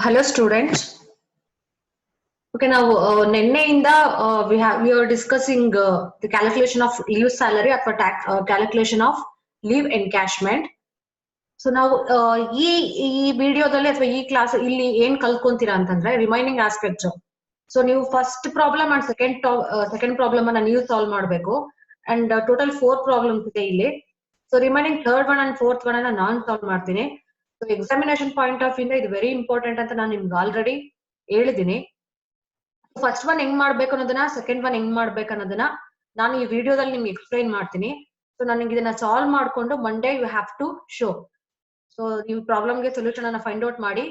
Hello students. Okay, now ನಿನ್ನೆಯಿಂದ we are discussing the calculation of leave salary ಅಥವಾ calculation of leave encashment. So ನಾವು ಈ ವಿಡಿಯೋದಲ್ಲಿ ಅಥವಾ ಈ ಕ್ಲಾಸ್ ಇಲ್ಲಿ ಏನ್ ಕಲ್ತ್ಕೊಂತೀರಾ ಅಂತಂದ್ರೆ ರಿಮೈನಿಂಗ್ ಆಸ್ಪೆಕ್ಟ್ಸ್. ಸೊ ನೀವು first problem and second problem ಅನ್ನ ನೀವು ಸಾಲ್ವ್ ಮಾಡಬೇಕು ಅಂಡ್ ಟೋಟಲ್ 4 ಪ್ರಾಬ್ಲಮ್ಸ್ ಇದೆ ಇಲ್ಲಿ. So remaining third one and fourth one ಅನ್ನ ನಾನು ಸಾಲ್ವ್ ಮಾಡ್ತೀನಿ. ಸೊ ಎಕ್ಸಾಮಿನೇಷನ್ ಪಾಯಿಂಟ್ ಆಫ್ ಇಂದ ಇದು ವೆರಿ ಇಂಪಾರ್ಟೆಂಟ್ ಅಂತ ನಾನು ನಿಮ್ಗೆ ಆಲ್ರೆಡಿ ಹೇಳಿದ್ದೀನಿ. ಫಸ್ಟ್ ಒನ್ ಹೆಂಗ್ ಮಾಡ್ಬೇಕು ಅನ್ನೋದನ್ನ, ಸೆಕೆಂಡ್ ಒನ್ ಹೆಂಗ್ ಮಾಡ್ಬೇಕು ಅನ್ನೋದನ್ನ ನಾನು ಈ ವಿಡಿಯೋದಲ್ಲಿ ನಿಮ್ಗೆ ಎಕ್ಸ್ಪ್ಲೈನ್ ಮಾಡ್ತೀನಿ. ಸೊ ನನಗೆ ಇದನ್ನ ಸಾಲ್ವ್ ಮಾಡ್ಕೊಂಡು Monday you have to show. So ನೀವು ಪ್ರಾಬ್ಲಮ್ಗೆ ಸೊಲ್ಯೂಷನ್ ಅನ್ನ ಫೈಂಡ್ ಔಟ್ ಮಾಡಿ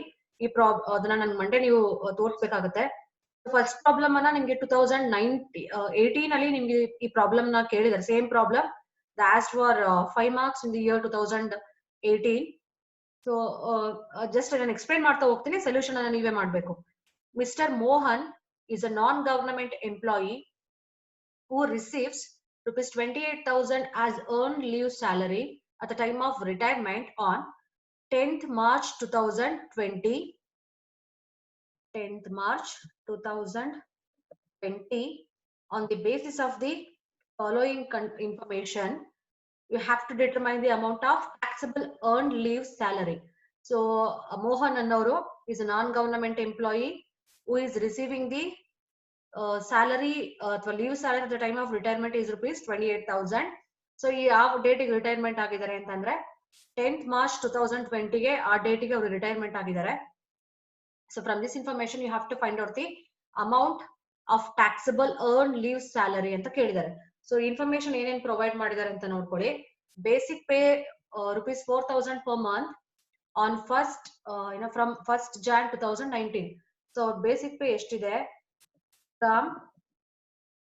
ಅದನ್ನ ನನ್ ಮಂಡೇ ನೀವು ತೋರಿಸ್ಬೇಕಾಗುತ್ತೆ. ಫಸ್ಟ್ ಪ್ರಾಬ್ಲಮ್ ಅನ್ನ ನಿಮ್ಗೆ 2018 ಅಲ್ಲಿ ನಿಮ್ಗೆ ಈ ಪ್ರಾಬ್ಲಮ್ ನ ಕೇಳಿದಾರೆ. Same problem asked for 5 marks in the year 2018. So just ನಾನು ಎಕ್ಸ್ಪ್ಲೈನ್ ಮಾಡ್ತಾ ಹೋಗ್ತೀನಿ, ಸೊಲ್ಯೂಷನ್ ಅನ್ನ ನೀವೇ ಮಾಡ್ಬೇಕು. Mr. Mohan is a non-government employee who receives rupees 28,000 as earned leave salary at the time of retirement on 10th March 2020. 10th March 2020. On the basis of the following information, you have to determine the amount of taxable earned leave salary. So Mohan Annoru is a non-government employee who is receiving the salary leave salary at the time of retirement is rupees 28,000. So ಯಾವ ಡೇಟಿಗೆ retirement ಆಗಿದ್ದಾರೆ ಅಂತಂದ್ರೆ 10th March 2020 ಗೆ ಆ ಡೇಟಿಗೆ ಅವರು retirement ಆಗಿದ್ದಾರೆ. So from this information you have to find out the amount of taxable earned leave salary ಅಂತ ಕೇಳಿದ್ದಾರೆ. ಸೊ ಇನ್ಫಾರ್ಮೇಶನ್ ಏನೇನ್ ಪ್ರೊವೈಡ್ ಮಾಡಿದ್ದಾರೆ ಅಂತ ನೋಡ್ಕೊಳ್ಳಿ. Basic pay rupees 4,000 per month on from 1st Jan 2019. So basic pay ಎಷ್ಟಿದೆ? From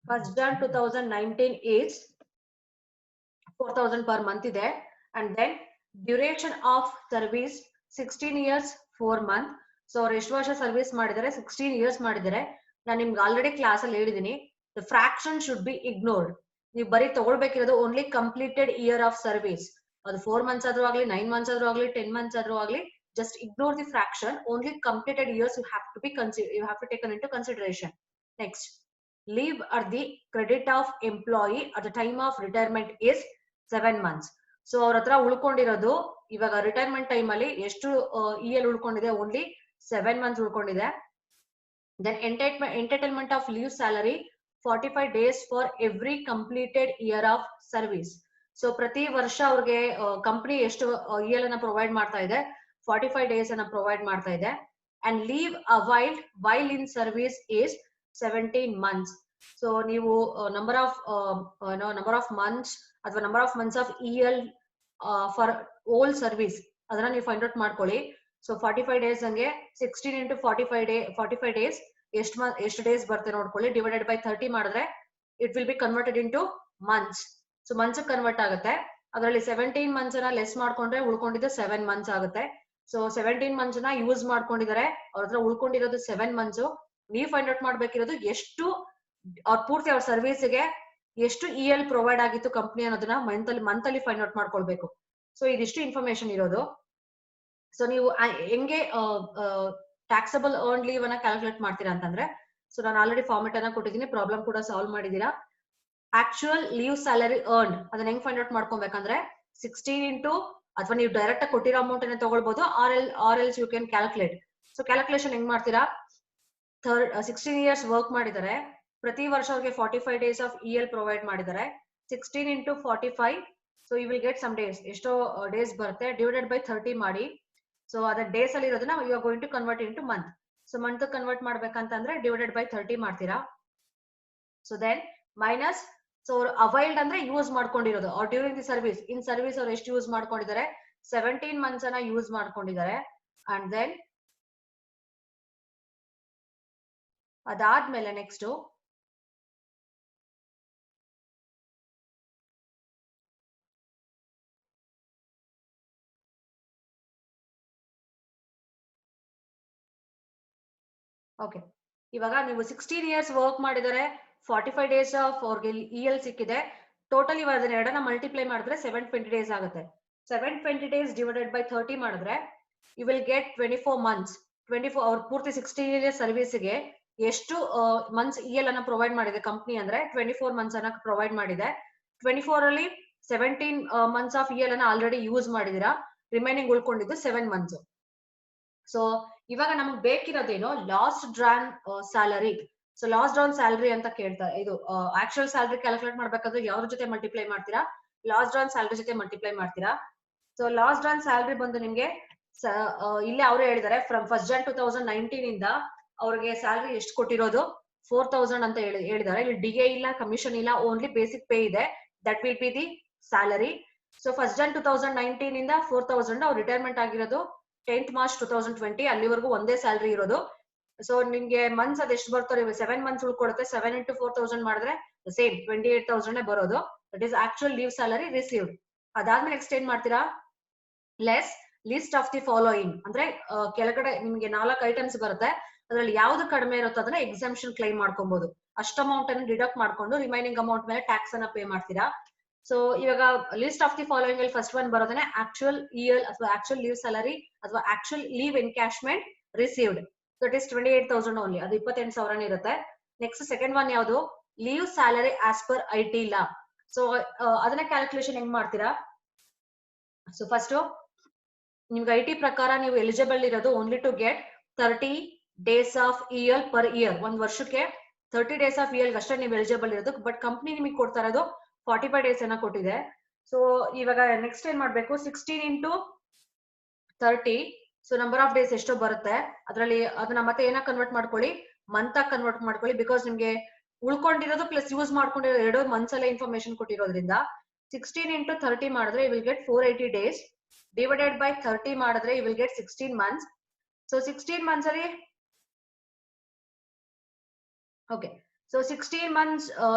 1st Jan 2019 is 4,000 per month ಇದೆ. And then duration of service 16 years 4 months. So ಅವ್ರು ಎಷ್ಟು ವರ್ಷ ಸರ್ವಿಸ್ ಮಾಡಿದ್ದಾರೆ? 16 years ಮಾಡಿದ್ದಾರೆ. ನಾನು ನಿಮ್ಗೆ ಆಲ್ರೆಡಿ ಕ್ಲಾಸ್ ಅಲ್ಲಿ ಹೇಳಿದೀನಿ, the fraction should be ignored. ನೀವು ಬರೀ ತಗೊಳ್ಬೇಕಿರೋದು only completed year of service. ಅದು 4 months ಆದ್ರೂ ಆಗ್ಲಿ, 9 months ಆದ್ರೂ ಆಗ್ಲಿ, 10 months ಆದ್ರೂ ಆಗ್ಲಿ, just ignore the fraction. Only completed years you have to take into consideration. Next, leave at the credit of employee at the time of retirement is 7 months. So ಅವ್ರ ಹತ್ರ ಉಳ್ಕೊಂಡಿರೋದು ಇವಾಗ ರಿಟೈರ್ಮೆಂಟ್ ಟೈಮ್ ಅಲ್ಲಿ ಎಷ್ಟು EL ಉಳ್ಕೊಂಡಿದೆ? Only 7 months ಉಳ್ಕೊಂಡಿದೆ. Then entitlement of leave salary 45 days for every completed year of service. So ಪ್ರತಿ ವರ್ಷ ಅವ್ರಿಗೆ ಕಂಪನಿ ಎಷ್ಟು EL ಅನ್ನ ಪ್ರೊವೈಡ್ ಮಾಡ್ತಾ ಇದೆ? 45 days ಅನ್ನ ಪ್ರೊವೈಡ್ ಮಾಡ್ತಾ ಇದೆ. And leave availed while in service is 17 months. So ನೀವು number of months ಅಥವಾ number of months of EL for all service ಅದನ್ನ ನೀವು ಫೈಂಡ್ ಔಟ್ ಮಾಡ್ಕೊಳ್ಳಿ. ಸೊ 45 days ಹಂಗೆ 16 into 45 days ಎಷ್ಟು ಡೇಸ್ ಬರುತ್ತೆ ನೋಡ್ಕೊಳ್ಳಿ. ಡಿವೈಡೆಡ್ ಬೈ 30 ಮಾಡಿದ್ರೆ it will B converted into months. So months convert ಆಗುತ್ತೆ. ಅದರಲ್ಲಿ 17 months ಅನ್ನ ಲೆಸ್ ಮಾಡ್ಕೊಂಡ್ರೆ ಉಳ್ಕೊಂಡಿದ್ದು 7 months ಆಗುತ್ತೆ. ಸೊ 17 months ನ ಯೂಸ್ ಮಾಡ್ಕೊಂಡಿದ್ದಾರೆ, ಅವ್ರ ಹತ್ರ ಉಳ್ಕೊಂಡಿರೋದು 7 months. ನೀವು ಫೈಂಡ್ ಔಟ್ ಮಾಡ್ಬೇಕಿರೋದು ಎಷ್ಟು ಅವ್ರ ಪೂರ್ತಿ ಅವ್ರ ಸರ್ವಿಸ್ಗೆ ಎಷ್ಟು EL ಪ್ರೊವೈಡ್ ಆಗಿತ್ತು ಕಂಪ್ನಿ ಅನ್ನೋದನ್ನ ಮಂತ್ ಅಲ್ಲಿ ಫೈಂಡ್ ಔಟ್ ಮಾಡ್ಕೊಳ್ಬೇಕು. ಸೊ ಇದಿಷ್ಟು ಇನ್ಫಾರ್ಮೇಶನ್ ಇರೋದು. ಸೊ ನೀವು ಹೆಂಗೆ ಟ್ಯಾಕ್ಸಬಲ್ ಅರ್ನ್ಡ್ ಲೀವ್ ಅನ್ನ ಕ್ಯಾಲ್ಕುಲೇಟ್ ಮಾಡ್ತೀರಾ ಅಂತಂದ್ರೆ, ಸೊ ನಾನು ಆಲ್ರೆಡಿ ಫಾರ್ಮೆಟ್ ಅನ್ನ ಕೊಟ್ಟಿದ್ದೀನಿ, ಪ್ರಾಬ್ಲಮ್ ಕೂಡ ಸಾಲ್ವ್ ಮಾಡಿದೀರಾ. ಆಕ್ಚುಯಲ್ ಲೀವ್ ಸ್ಯಾಲರಿ ಅರ್ನ್ಡ್ ಅದನ್ನ ಹೆಂಗ್ ಫೈಂಡ್ ಔಟ್ ಮಾಡ್ಕೊಬೇಕಂದ್ರೆ 16 into ಅಥವಾ ನೀವು ಡೈರೆಕ್ಟ್ ಆಗಿ ಕೊಟ್ಟಿರೋ ಅಮೌಂಟ್ ಅನ್ನ ತಗೊಳ್ಬಹುದು, or else you can calculate. So calculation ಹೆಂಗ್ ಮಾಡ್ತೀರಾ? 16 years ವರ್ಕ್ ಮಾಡಿದ್ದಾರೆ, ಪ್ರತಿ ವರ್ಷ ಅವ್ರಿಗೆ 45 days ಆಫ್ EL ಪ್ರೊವೈಡ್ ಮಾಡಿದ್ದಾರೆ. 16 into 45, so you will get some days, ಎಷ್ಟೋ ಡೇಸ್ ಬರುತ್ತೆ, ಡಿವೈಡೆಡ್ ಬೈ 30 ಮಾಡಿ. ಸೊ ಅದ ಡೇಸ್ ಅಲ್ಲಿ ಇರೋದನ್ನ you are going to convert into month. So month convert ಮಾಡ್ಬೇಕಂತಂದ್ರೆ ಡಿವೈಡೆಡ್ ಬೈ 30 ಮಾಡ್ತೀರಾ. So then minus, so availed ಅಂದ್ರೆ ಯೂಸ್ ಮಾಡ್ಕೊಂಡಿರೋದು, ಅವ್ರು during the service, in service ಅವ್ರು ಎಷ್ಟು ಯೂಸ್ ಮಾಡ್ಕೊಂಡಿದ್ದಾರೆ? 17 months ಅನ್ನ ಯೂಸ್ ಮಾಡ್ಕೊಂಡಿದ್ದಾರೆ. ಅಂಡ್ ದೆನ್ ಅದಾದ್ಮೇಲೆ ನೆಕ್ಸ್ಟ್ ಓಕೆ, ಇವಾಗ ನೀವು 16 years ವರ್ಕ್ ಮಾಡಿದರೆ 45 days ಆಫ್ ಅವ್ರಿಗೆ EL ಸಿಕ್ಕಿದೆ. ಟೋಟಲ್ ಇವಾಗ ಅದನ್ನ ಎರಡನ್ನ ಮಲ್ಟಿಪ್ಲೈ ಮಾಡಿದ್ರೆ 720 days ಆಗುತ್ತೆ. 720 days ಡಿವೈಡೆಡ್ ಬೈ 30 ಮಾಡಿದ್ರೆ ಯು ವಿಲ್ ಗೆಟ್ 24 ಮಂತ್ಸ್ 24 ಅವ್ರ ಪೂರ್ತಿ 16 ಇಯರ್ ಸರ್ವಿಸ್ಗೆ ಎಷ್ಟು ಮಂತ್ಸ್ EL ಅನ್ನ ಪ್ರೊವೈಡ್ ಮಾಡಿದೆ ಕಂಪ್ನಿ ಅಂದ್ರೆ 24 ಮಂತ್ಸ್ ಅನ್ನ ಪ್ರೊವೈಡ್ ಮಾಡಿದೆ. 24 ಅಲ್ಲಿ 17 ಮಂತ್ಸ್ ಆಫ್ EL ಅನ್ನ ಆಲ್ರೆಡಿ ಯೂಸ್ ಮಾಡಿದಿರಾ, ರಿಮೈನಿಂಗ್ ಉಳ್ಕೊಂಡಿದ್ದು 7 ಮಂತ್ಸ್. ಸೊ ಇವಾಗ ನಮಗೆ ಬೇಕಿರೋದೇನು last drawn salary. So last drawn salary ಅಂತ ಕೇಳ್ತಾರೆ. ಇದು ಆಕ್ಚುಯಲ್ ಸ್ಯಾಲರಿ ಕ್ಯಾಲ್ಕುಲೇಟ್ ಮಾಡ್ಬೇಕಾದ್ರೆ ಯಾವ್ದ್ರ ಜೊತೆ ಮಲ್ಟಿಪ್ಲೈ ಮಾಡ್ತೀರಾ, ಲಾಸ್ಟ್ ಡ್ರಾನ್ ಸ್ಯಾಲರಿ ಜೊತೆ ಮಲ್ಟಿಪ್ಲೈ ಮಾಡ್ತೀರಾ. ಸೊ ಲಾಸ್ಟ್ ಡ್ರಾನ್ ಸ್ಯಾಲರಿ ಬಂದು ನಿಮ್ಗೆ ಇಲ್ಲೇ ಅವರೇ ಹೇಳಿದ್ದಾರೆ ಫ್ರಮ್ 1st Jan 2019 ಇಂದ ಅವ್ರಿಗೆ ಸ್ಯಾಲರಿ ಎಷ್ಟು ಕೊಟ್ಟಿರೋದು 4000 ಅಂತ ಹೇಳಿದ್ದಾರೆ. ಇಲ್ಲಿ ಡಿಎ ಇಲ್ಲ, ಕಮಿಷನ್ ಇಲ್ಲ, ಓನ್ಲಿ ಬೇಸಿಕ್ ಪೇ ಇದೆ. That will be the salary. So 1st Jan 2019 ಇಂದ 4000 ಅವ್ರು ರಿಟೈರ್ಮೆಂಟ್ ಆಗಿರೋದು 10th March 2020 ಅಲ್ಲಿವರೆಗೂ ಒಂದೇ ಸ್ಯಾಲರಿ ಇರೋದು. ಸೊ ನಿಮ್ಗೆ ಮಂತ್ಸ್ ಅದೆಷ್ಟು ಬರ್ತಾರೆ, 7 ಮಂತ್ಸ್ ಉಳ್ಕೊಡುತ್ತೆ. 7 into 4000 ಮಾಡಿದ್ರೆ ಸೇಮ್ 28,000 ಬರೋದು. That is actual leave salary received. ಅದಾದ್ಮೇಲೆ ನೆಕ್ಸ್ಟ್ ಏನ್ ಮಾಡ್ತೀರಾ, less list of the following ಅಂದ್ರೆ ಕೆಳಗಡೆ ನಿಮ್ಗೆ 4 ಐಟಮ್ಸ್ ಬರುತ್ತೆ. ಅದ್ರಲ್ಲಿ ಯಾವ್ದು ಕಡಿಮೆ ಇರುತ್ತೋ ಅದನ್ನ ಎಕ್ಸಾಮ್ಷನ್ ಕ್ಲೈಮ್ ಮಾಡ್ಕೊಬಹುದು. ಅಷ್ಟು ಅಮೌಂಟ್ ಅನ್ನು ಡಿಡಕ್ಟ್ ಮಾಡ್ಕೊಂಡು ರಿಮೈನಿಂಗ್ ಅಮೌಂಟ್ ಮೇಲೆ ಟ್ಯಾಕ್ಸ್ ಅನ್ನ ಪೇ ಮಾಡ್ತೀರಾ. ಸೊ ಇವಾಗ ಲಿಸ್ಟ್ ಆಫ್ ದಿ ಫಾಲೋಯಿಂಗ್ ಅಲ್ಲಿ ಫಸ್ಟ್ ಒನ್ ಬರೋದನ್ನ ಆಕ್ಚುಯಲ್ EL ಅಥವಾ ಆಕ್ಚುಯಲ್ ಲೀವ್ ಸ್ಯಾಲರಿ ಅಥವಾ actual leave encashment received. That is 28,000 only, ಅದು 28,000 ಇರುತ್ತೆ. ನೆಕ್ಸ್ಟ್ ಸೆಕೆಂಡ್ ಒನ್ ಯಾವುದು, leave salary as per IT law. So ಅದನ್ನ ಕ್ಯಾಲ್ಕುಲೇಷನ್ ಹೆಂಗ್ ಮಾಡ್ತೀರಾ, ಸೊ ಫಸ್ಟ್ ನಿಮ್ಗೆ IT ಪ್ರಕಾರ ನೀವು ಎಲಿಜಿಬಲ್ ಇರೋದು only to get 30 days of EL per year. ಒಂದ್ ವರ್ಷಕ್ಕೆ 30 ಡೇಸ್ ಆಫ್ EL ಅಷ್ಟೇ ನೀವು ಎಲಿಜಿಬಲ್ ಇರೋದು. ಬಟ್ ಕಂಪ್ನಿ ನಿಮಗೆ ಕೊಡ್ತಾ ಇರೋದು 45 ಡೇಸ್ ಅನ್ನ ಕೊಟ್ಟಿದೆ. ಸೊ ಇವಾಗ ನೆಕ್ಸ್ಟ್ ಏನ್ ಮಾಡ್ಬೇಕು, 16 into 30. So number of days ಎಷ್ಟು ಬರುತ್ತೆ ಅದರಲ್ಲಿ ಅದನ್ನ ಮತ್ತೆ ಏನ ಕನ್ವರ್ಟ್ ಮಾಡ್ಕೊಳ್ಳಿ, ಮಂತ್ ಆಗಿ ಕನ್ವರ್ಟ್ ಮಾಡ್ಕೊಳ್ಳಿ. ಬಿಕಾಸ್ ನಿಮ್ಗೆ ಉಳ್ಕೊಂಡಿರೋದು ಪ್ಲಸ್ ಯೂಸ್ ಮಾಡ್ಕೊಂಡಿರೋ ಎರಡು ಮಂತ್ಸ್ ಅಲ್ಲೇ ಇನ್ಫಾರ್ಮೇಶನ್ ಕೊಟ್ಟಿರೋದ್ರಿಂದ 16 into 30 ಮಾಡಿದ್ರೆ you will get 480 days. Divided by 30 ಮಾಡಿದ್ರೆ you will get 16 months. So 16 months ಅಲ್ಲಿ okay, so 16 months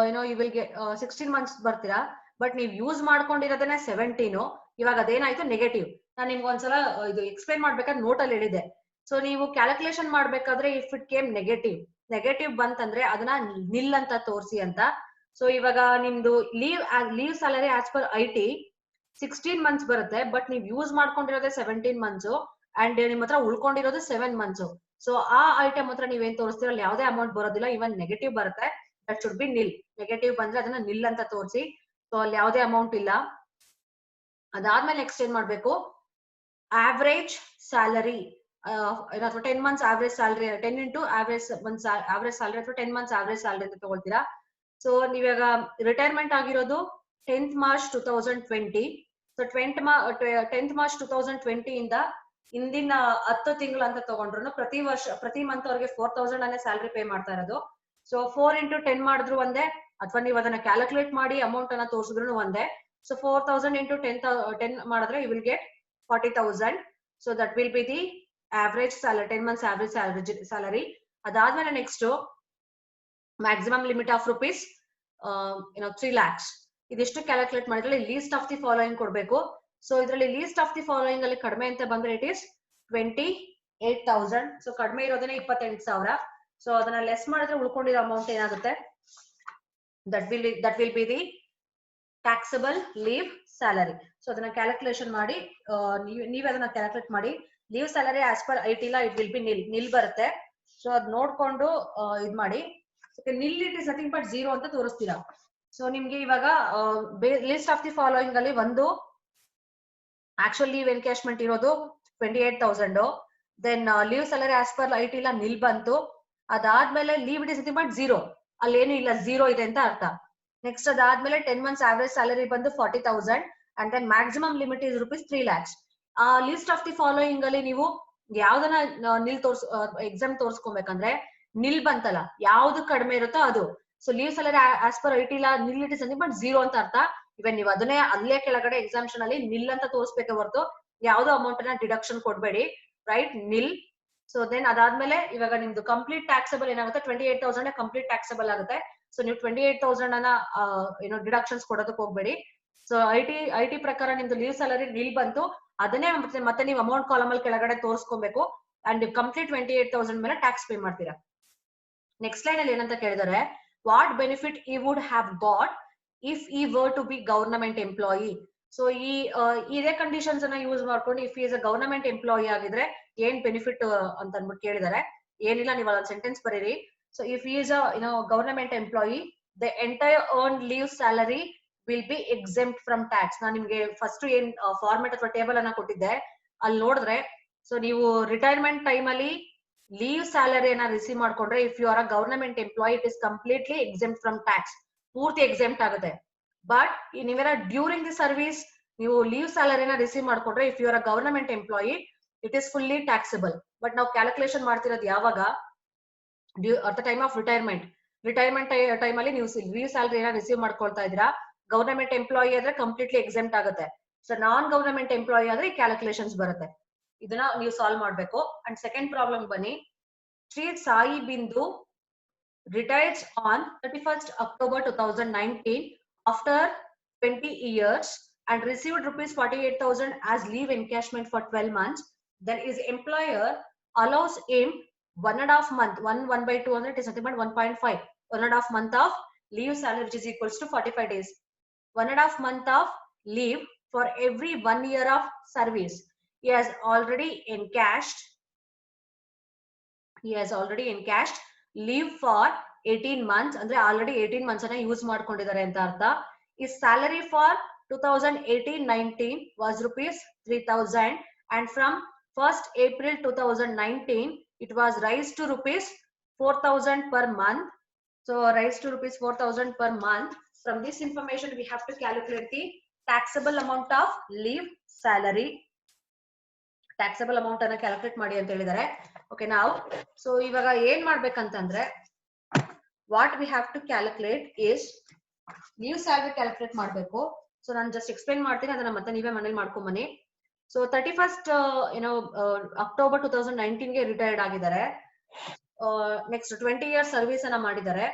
you will get 16 months ಬರ್ತೀರಾ. ಬಟ್ ನೀವು ಯೂಸ್ ಮಾಡ್ಕೊಂಡಿರೋದನ್ನ 17. ಇವಾಗ ಅದೇನಾಯ್ತು ನೆಗೆಟಿವ್. ನಾನು ನಿಮ್ಗೆ ಒಂದ್ಸಲ ಇದು ಎಕ್ಸ್ಪ್ಲೈನ್ ಮಾಡ್ಬೇಕಾದ್ರೆ ನೋಟ್ ಅಲ್ಲಿ ಹೇಳಿದೆ. ಸೊ ನೀವು ಕ್ಯಾಲ್ಕುಲೇಷನ್ ಮಾಡ್ಬೇಕಾದ್ರೆ ಇಫ್ ಇಟ್ ಕೇಮ್ ನೆಗೆಟಿವ್ ಬಂತಂದ್ರೆ ಅದನ್ನ ನಿಲ್ ಅಂತ ತೋರಿಸಿ ಅಂತ. ಸೊ ಇವಾಗ ನಿಮ್ದು leave salary as per IT 16 months ಬರುತ್ತೆ. ಬಟ್ ನೀವು ಯೂಸ್ ಮಾಡ್ಕೊಂಡಿರೋದೇ 17 ಮಂತ್ಸ್ ಅಂಡ್ ನಿಮ್ ಹತ್ರ ಉಳ್ಕೊಂಡಿರೋದು 7 ಮಂತ್ಸ್. ಸೊ ಆ ಐಟಮ್ ಹತ್ರ ನೀವೇನ್ ತೋರಿಸ್ತೀರ ಅಲ್ಲಿ ಯಾವುದೇ ಅಮೌಂಟ್ ಬರೋದಿಲ್ಲ, ಇವನ್ ನೆಗೆಟಿವ್ ಬರುತ್ತೆ. That should be nil. Negative ಬಂದ್ರೆ ಅದನ್ನ ನಿಲ್ ಅಂತ ತೋರಿಸಿ. ಸೊ ಅಲ್ಲಿ ಯಾವುದೇ ಅಮೌಂಟ್ ಇಲ್ಲ. ಅದಾದ್ಮೇಲೆ ನೆಕ್ಸ್ಟ್ ಏನ್ ಮಾಡ್ಬೇಕು, ಆವರೇಜ್ ಸ್ಯಾಲರಿ ಅಥವಾ 10 months average salary, 10 into average months average salary ಅಥವಾ 10 ಮಂತ್ಸ್ ಆವರೇಜ್ ಸ್ಯಾಲರಿ ಅಂತ ತಗೊಳ್ತೀರಾ. ಸೊ ನೀವಾಗ ರಿಟೈರ್ಮೆಂಟ್ ಆಗಿರೋದು 10th March 2020. So 10th March 2020 ಇಂದ ಇಂದಿನ 10 ತಿಂಗಳು ಅಂತ ತಗೊಂಡ್ರು ಪ್ರತಿ ವರ್ಷ ಪ್ರತಿ ಮಂತ್ ಅವ್ರಿಗೆ 4000 ಅನ್ನೇ ಸ್ಯಾಲರಿ ಪೇ ಮಾಡ್ತಾ ಇರೋದು. ಸೊ 4 into 10 ಮಾಡಿದ್ರು ಒಂದೇ, ಅಥವಾ ನೀವು ಅದನ್ನ ಕ್ಯಾಲ್ಕುಲೇಟ್ ಮಾಡಿ ಅಮೌಂಟ್ ಅನ್ನ ತೋರಿಸಿದ್ರು ಒಂದೇ. ಸೊ 4000 into 10 ಮಾಡಿದ್ರೆ you will get 40,000. So that will be the average salary, 10 months average salary. ಅದಾದ್ಮೇಲೆ next maximum limit of rupees 3 lakhs. ಇದಿಷ್ಟು ಕ್ಯಾಲ್ಕುಲೇಟ್ ಮಾಡಿದ್ರೆ ಲೀಸ್ಟ್ ಆಫ್ ದಿ ಫಾಲೋಯಿಂಗ್ ಕೊಡ್ಬೇಕು. ಸೊ ಇದರಲ್ಲಿ ಲೀಸ್ಟ್ ಆಫ್ ದಿ ಫಾಲೋಯಿಂಗ್ ಅಲ್ಲಿ ಕಡಿಮೆ ಅಂತ ಬಂದ್ರೆ ಇಟ್ ಇಸ್ 28,000. ಸೊ ಕಡಿಮೆ ಇರೋದನ್ನ 28,000. ಸೊ ಅದನ್ನ ಲೆಸ್ ಮಾಡಿದ್ರೆ ಉಳ್ಕೊಂಡಿರೋ ಅಮೌಂಟ್ ಏನಾಗುತ್ತೆ, that will be the taxable leave salary. So ಅದನ್ನ ಕ್ಯಾಲ್ಕುಲೇಷನ್ ಮಾಡಿ ನೀವೇ ಅದನ್ನ ಕ್ಯಾಲ್ಕುಲೇಟ್ ಮಾಡಿ. Leave salary as per IT law it will be nil ಬರುತ್ತೆ. ಸೊ ಅದ್ ನೋಡ್ಕೊಂಡು ಇದ್ ಮಾಡಿ. Nil it is nothing but 0 ಅಂತ ತೋರಿಸ್ತೀರಾ. ಸೊ ನಿಮ್ಗೆ ಇವಾಗ ಲಿಸ್ಟ್ ಆಫ್ ದಿ ಫಾಲೋಯಿಂಗ್ ಅಲ್ಲಿ ಒಂದು ಆಕ್ಚುಯಲ್ ಲೀವ್ ಎನ್ಕ್ಯಾಶ್ಮೆಂಟ್ ಇರೋದು 28,000. Then leave salary as per IT law nil ಬಂತು. ಅದಾದ್ಮೇಲೆ leave it is nothing but 0, ಅಲ್ಲಿ ಏನು ಇಲ್ಲ, 0 ಇದೆ ಅಂತ ಅರ್ಥ. ನೆಕ್ಸ್ಟ್ ಅದಾದ್ಮೇಲೆ 10 ಮಂತ್ಸ್ ಆವರೇಜ್ ಸ್ಯಾಲರಿ ಬಂದು 40,000 and then maximum limit is ₹3 lakhs. ಆ ಲಿಸ್ಟ್ ಆಫ್ ದಿ ಫಾಲೋಯಿಂಗ್ ಅಲ್ಲಿ ನೀವು ಯಾವ್ದನ್ನ ನಿಲ್ ಎಕ್ಸಾಮ್ ತೋರ್ಸ್ಕೊಬೇಕಂದ್ರೆ ನಿಲ್ ಬಂತಲ್ಲ, ಯಾವ್ದು ಕಡಿಮೆ ಇರುತ್ತೋ ಅದು. So leave salary as per IT law nil it is nothing but 0 ಅಂತ ಅರ್ಥ. ಇವನ್ ನೀವು ಅದನ್ನೇ ಅಲ್ಲೇ ಕೆಳಗಡೆ ಎಕ್ಸಾಮ್ಷನ್ ಅಲ್ಲಿ ನಿಲ್ ಅಂತ ತೋರಿಸ್ಬೇಕೆ ಹೊರತು ಯಾವ್ದೋ ಅಮೌಂಟ್ ಅನ್ನ ಡಿಡಕ್ಷನ್ ಕೊಡ್ಬೇಡಿ, ರೈಟ್, ನಿಲ್. ಸೊ ದೆನ್ ಅದಾದ್ಮೇಲೆ ಇವಾಗ ನಿಮ್ದು ಕಂಪ್ಲೀಟ್ ಟ್ಯಾಕ್ಸಬಲ್ ಏನಾಗುತ್ತೆ, 28,000 ಕಂಪ್ಲೀಟ್ ಟ್ಯಾಕ್ಸಬಲ್ ಆಗುತ್ತೆ. ಸೊ ನೀವು 28,000 ಅನ್ನ ಡಿಡಕ್ಷನ್ಸ್ ಕೊಡೋದಕ್ಕೆ ಹೋಗ್ಬೇಡಿ. ಸೊ IT ಪ್ರಕಾರ ನಿಮ್ದು ಲೀವ್ ಸ್ಯಾಲರಿ ನಿಲ್ ಬಂತು, ಅದನ್ನೇ ಮತ್ತೆ ನೀವು ಅಮೌಂಟ್ ಕಾಲಮ್ ಅಲ್ಲಿ ಕೆಳಗಡೆ ತೋರಿಸ್ಕೊಬೇಕು ಅಂಡ್ ಕಂಪ್ಲೀಟ್ 28,000 ಮೇಲೆ ಟ್ಯಾಕ್ಸ್ ಪೇ ಮಾಡ್ತೀರಾ. ನೆಕ್ಸ್ಟ್ ಲೈನ್ ಅಲ್ಲಿ ಏನಂತ ಕೇಳಿದರೆ, what benefit he would have got if he were to be government employee. So ಇದೇ ಕಂಡೀಷನ್ಸ್ ಅನ್ನ ಯೂಸ್ ಮಾಡ್ಕೊಂಡು if he's a government employee ಆಗಿದ್ರೆ ಏನ್ ಬೆನಿಫಿಟ್ ಅಂತ ಅಂದ್ಬಿಟ್ಟು ಕೇಳಿದಾರೆ. ಏನಿಲ್ಲ, ನೀವು ಒಂದು ಸೆಂಟೆನ್ಸ್ ಬರೀರಿ. So if he's a government employee, the entire earn leave salary will be exempt from tax. ನಾನು ನಿಮ್ಗೆ ಫಸ್ಟ್ ಏನ್ ಫಾರ್ಮೆಟ್ ಅಥವಾ ಟೇಬಲ್ ಅನ್ನ ಕೊಟ್ಟಿದ್ದೆ, ಅಲ್ಲಿ ನೋಡಿದ್ರೆ ಸೊ ನೀವು ರಿಟೈರ್ಮೆಂಟ್ ಟೈಮ್ ಅಲ್ಲಿ ಲೀವ್ ಸ್ಯಾಲರಿಯನ್ನ ರಿಸೀವ್ ಮಾಡ್ಕೊಂಡ್ರೆ, if you are a government employee, it is completely exempt from tax, ಪೂರ್ತಿ ಎಕ್ಸೆಂಪ್ಟ್ ಆಗುತ್ತೆ. ಬಟ್ ನೀವೇನ ಡ್ಯೂರಿಂಗ್ ದಿ ಸರ್ವಿಸ್ ನೀವು ಲೀವ್ ಸ್ಯಾಲರಿನ ರಿಸೀವ್ ಮಾಡ್ಕೊಂಡ್ರೆ, if you are a government employee, it is fully taxable. But ನಾವು calculation ಮಾಡ್ತಿರೋದು ಯಾವಾಗ? At the time of retirement time ಅಲ್ಲಿ ನೀವು ಲೀವ್ ಸ್ಯಾಲರಿನ ರಿಸೀವ್ ಮಾಡ್ಕೊಳ್ತಾ ಇದ್ದೀರಾ. ಗವರ್ನಮೆಂಟ್ ಎಂಪ್ಲಾಯಿ ಆದ್ರೆ ಕಂಪ್ಲೀಟ್ಲಿ ಎಕ್ಸೆಂಪ್ಟ್ ಆಗುತ್ತೆ. ಸೊ ನಾನ್ ಗವರ್ನಮೆಂಟ್ ಎಂಪ್ಲಾಯಿ ಆದ್ರೆ ಕ್ಯಾಲ್ಕುಲೇಷನ್ಸ್ ಬರುತ್ತೆ. ಇದನ್ನ ನೀವು ಸಾಲ್ವ್ ಮಾಡ್ಬೇಕು. ಅಂಡ್ ಸೆಕೆಂಡ್ ಪ್ರಾಬ್ಲಮ್ ಬನ್ನಿ. ಶ್ರೀ ಸಾಯಿ ಬಿಂದು retires on 31st October 2019 after 20 years and received rupees 48,000 as leave encashment for 12 months. Then his employer allows him 1.5 month, 1 by 200 is nothing but 1.5, 1.5 month of leave salary, which is equals to 45 days. 1.5 month of leave for every 1 year of service. He has already encashed leave for 18 months. ಅಂದ್ರೆ already 18 months ಅನ್ನ use ಮಾಡ್ಕೊಂಡಿದ್ದಾರೆ ಅಂತ ಅರ್ಥ. His salary for 2018-19 was rupees 3,000 and from 1st April 2019 it was raised to rupees 4,000 per month. So raised to rupees 4,000 per month. From this information we have to calculate the taxable amount of leave salary. Taxable amount ಅನ್ನ calculate ಮಾಡಿ ಅಂತ ಹೇಳಿದ್ದಾರೆ. Okay, ನಾವು so ಇವಾಗ ಏನ್ ಮಾಡ್ಬೇಕಂತಂದ್ರೆ, what we have to calculate is leave salary calculate ಮಾಡ್ಬೇಕು. So ನಾನು ಜಸ್ಟ್ ಎಕ್ಸ್ಪ್ಲೈನ್ ಮಾಡ್ತೀನಿ, ಅದನ್ನ ಮತ್ತೆ ನೀವೇ ಮನೇಲಿ ಮಾಡ್ಕೊಂಡ್ ಬನ್ನಿ. ಸೊ 31st October 2019 ಗೆ ರಿಟೈರ್ಡ್ ಆಗಿದ್ದಾರೆ. ನೆಕ್ಸ್ಟ್ 20 years ಸರ್ವಿಸ್ ಅನ್ನ ಮಾಡಿದ್ದಾರೆ.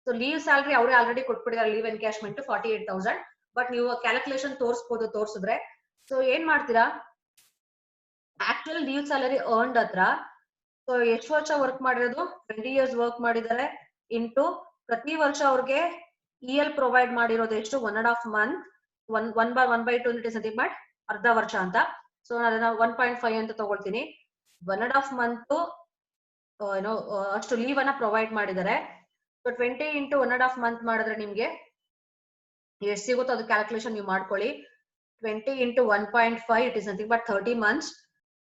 ಸೊ ಲೀವ್ ಸ್ಯಾಲರಿ ಅವರೇ ಆಲ್ರೆಡಿ ಕೊಟ್ಬಿಟ್ಟಿದ್ದಾರೆ, ಲೀವ್ ಎನ್ಕ್ಯಾಶ್ಮೆಂಟ್ 48,000. ಬಟ್ ನೀವು ಕ್ಯಾಲ್ಕುಲೇಷನ್ ತೋರಿಸಿದ್ರೆ ಸೊ ಏನ್ ಮಾಡ್ತೀರಾ, ಆಕ್ಚುಯಲ್ ಲೀವ್ ಸ್ಯಾಲರಿ ಅರ್ನ್ಡ್ ಹತ್ರ ಸೊ ಎಷ್ಟು ವರ್ಷ ವರ್ಕ್ ಮಾಡಿರೋದು, 20 years ವರ್ಕ್ ಮಾಡಿದ್ದಾರೆ, ಇಂಟು ಪ್ರತಿ ವರ್ಷ ಅವ್ರಿಗೆ EL ಪ್ರೊವೈಡ್ ಮಾಡಿರೋದು ಎಷ್ಟು, 1.5 month, 1/2 it is nothing but ಅರ್ಧ ವರ್ಷ ಅಂತ. ಸೊ ಅದನ್ನ 1.5 ಅಂತ ತಗೊಳ್ತೀನಿ. 1.5 month ಅಷ್ಟು ಲೀವ್ ಅನ್ನ ಪ್ರೊವೈಡ್ ಮಾಡಿದ್ದಾರೆ. ಸೊ 20 into 1.5 month ಮಾಡಿದ್ರೆ ನಿಮ್ಗೆ ಎಷ್ಟು ಸಿಗುತ್ತೋ ಅದು ಕ್ಯಾಲ್ಕುಲೇಷನ್ ನೀವು ಮಾಡ್ಕೊಳ್ಳಿ. 20 into 1.5 it is nothing but 30 months.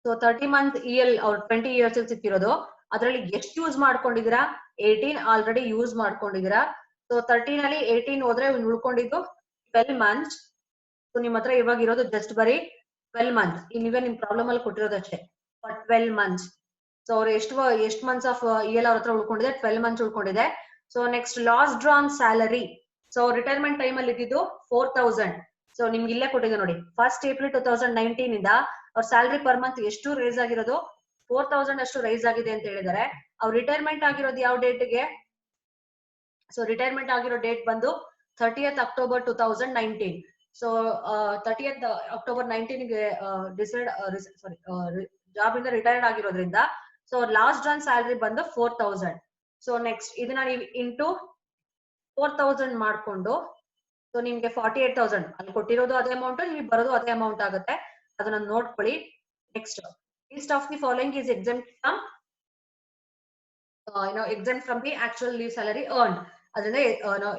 So 30 month EL ಅವ್ರು 20 years ಸಿಕ್ಕಿರೋದು, ಅದರಲ್ಲಿ ಎಷ್ಟು ಯೂಸ್ ಮಾಡ್ಕೊಂಡಿದ್ದೀರಾ, 18 ಆಲ್ರೆಡಿ ಯೂಸ್ ಮಾಡ್ಕೊಂಡಿದ್ದೀರಾ. ಸೊ 13 ಅಲ್ಲಿ 18 ಹೋದ್ರೆ ಉಳ್ಕೊಂಡಿದ್ದು 12 months. ಸೊ ನಿಮ್ ಹತ್ರ ಇವಾಗ ಇರೋದು ಜಸ್ಟ್ ಬರೀ 12 months. ನೀವೇ ನಿಮ್ ಪ್ರಾಬ್ಲಮ್ ಅಲ್ಲಿ ಕೊಟ್ಟಿರೋದು ಅಷ್ಟೇ 12 months. ಸೊ ಅವ್ರು ಎಷ್ಟು ಮಂತ್ಸ್ ಆಫ್ EL ಅವ್ರ ಹತ್ರ ಉಳ್ಕೊಂಡಿದೆ, 12 months ಉಳ್ಕೊಂಡಿದೆ. So next last drawn salary. So retirement time ಅಲ್ಲಿ ಇದ್ದಿದ್ದು 4,000. ಸೊ ನಿಮ್ಗೆ ಇಲ್ಲೇ ಕೊಟ್ಟಿದೆ ನೋಡಿ, 1st April 2019 ಇಂದ ಅವ್ರ ಸ್ಯಾಲರಿ ಪರ್ ಮಂತ್ ಎಷ್ಟು ರೈಸ್ ಆಗಿರೋದು, 4,000 ಅಷ್ಟು ರೈಸ್ ಆಗಿದೆ ಅಂತ ಹೇಳಿದ್ದಾರೆ. ಅವ್ರು ರಿಟೈರ್ಮೆಂಟ್ ಆಗಿರೋದು ಯಾವ ಡೇಟ್ಗೆ, ಸೊ ರಿಟೈರ್ಮೆಂಟ್ ಆಗಿರೋ ಡೇಟ್ ಬಂದು 30th October 2019. So 30th October 19 ಗೆ ಜಾಬ್ ಇಂದ ರಿಟೈರ್ಡ್ ಆಗಿರೋದ್ರಿಂದ ಸೊ ಲಾಸ್ಟ್ ಡ್ರಾನ್ ಸ್ಯಾಲರಿ ಬಂದು 4,000. ಸೊ ನೆಕ್ಸ್ಟ್ ಇದನ್ನ ನೀವು ಇಂಟು 4,000 ಮಾಡ್ಕೊಂಡು ಸೊ ನಿಮ್ಗೆ 48,000 ಅಲ್ಲಿ ಕೊಟ್ಟಿರೋದು ಅದೇ ಅಮೌಂಟ್, ನಿಮ್ಗೆ ಬರೋದು ಅದೇ ಅಮೌಂಟ್ ಆಗುತ್ತೆ. ಅದನ್ನ ನೋಡ್ಕೊಳ್ಳಿ. Next least of the following is exempt from the actual leave salary earned. ಅದನ್ನ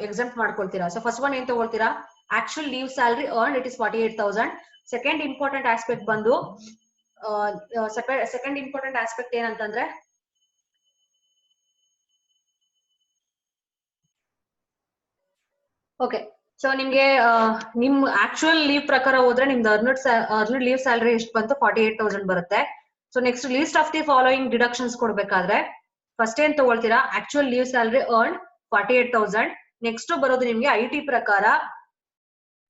ಎಕ್ಸೆಂಪ್ಟ್ ಮಾಡ್ಕೊಳ್ತೀರಾ. ಸೊ ಫಸ್ಟ್ ಒನ್ ಏನ್ ತಗೊಳ್ತೀರಾ, actual leave salary earned it is 48,000. Second important aspect ಬಂದು ಸೆಕೆಂಡ್ ಇಂಪಾರ್ಟೆಂಟ್ ಆಸ್ಪೆಕ್ಟ್ ಏನಂತಂದ್ರೆ ಓಕೆ, ಸೊ ನಿಮ್ಗೆ ನಿಮ್ actual leave ಪ್ರಕಾರ ಹೋದ್ರೆ ನಿಮ್ದು ಅರ್ನ್ಡ್ ಲೀವ್ ಸ್ಯಾಲರಿ ಎಷ್ಟು ಬಂತು, 48,000 ಬರುತ್ತೆ. So next least of the following deductions ಕೊಡ್ಬೇಕಾದ್ರೆ ಫಸ್ಟ್ ಏನ್ ತಗೊಳ್ತೀರಾ, actual leave salary earned 48,000. Next ಬರೋದು ನಿಮ್ಗೆ IT ಪ್ರಕಾರ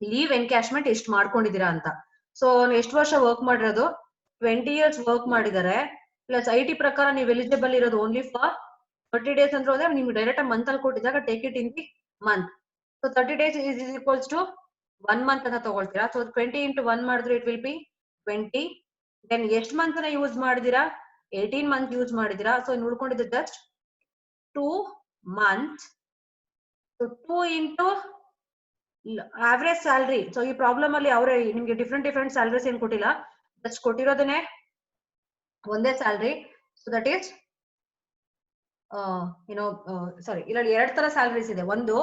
ಲೀವ್ ಎನ್ಕ್ಯಾಶ್ಮೆಂಟ್ ಎಷ್ಟು ಮಾಡ್ಕೊಂಡಿದೀರಾ ಅಂತ. ಸೊ ಎಷ್ಟು ವರ್ಷ ವರ್ಕ್ ಮಾಡಿರೋದು, 20 years ವರ್ಕ್ ಮಾಡಿದ್ದಾರೆ. ಪ್ಲಸ್ IT ಪ್ರಕಾರ ನೀವು ಎಲಿಜಿಬಲ್ ಇರೋದು ಓನ್ಲಿ ಫಾರ್ 30 days ಅಂದ್ರೆ ಹೋದ್ರೆ ನಿಮ್ಗೆ ಡೈರೆಕ್ಟ್ ಮಂತ್ ಅಲ್ಲಿ ಕೊಟ್ಟಿದ್ದಾಗ take it in the month. So 30 days is equals to 1 month ಅಂತ ತಗೊಳ್ತೀರಾ. ಸೊ 20 into 1 ಮಾಡಿದ್ರೆ ಇಟ್ ವಿಲ್ ಬಿ 20. ದೆನ್ ಎಷ್ಟು ಮಂತ್ ನ ಯೂಸ್ ಮಾಡಿದೀರಾ, 18 month ಯೂಸ್ ಮಾಡಿದೀರಾ. ಸೊ ಉಳ್ಕೊಂಡಿದ್ದು just 2 months. So 2 into average salary. So ಈ ಪ್ರಾಬ್ಲಮ್ ಅಲ್ಲಿ ಅವರೇ ನಿಮ್ಗೆ ಡಿಫ್ರೆಂಟ್ ಸ್ಯಾಲರೀಸ್ ಏನ್ ಕೊಟ್ಟಿಲ್ಲ, ಜಸ್ಟ್ ಕೊಟ್ಟಿರೋದನ್ನೇ ಒಂದೇ salary. So that is sorry, ಇಲ್ಲಿ ಎರಡ್ ತರ ಸ್ಯಾಲರೀಸ್ ಇದೆ. ಒಂದು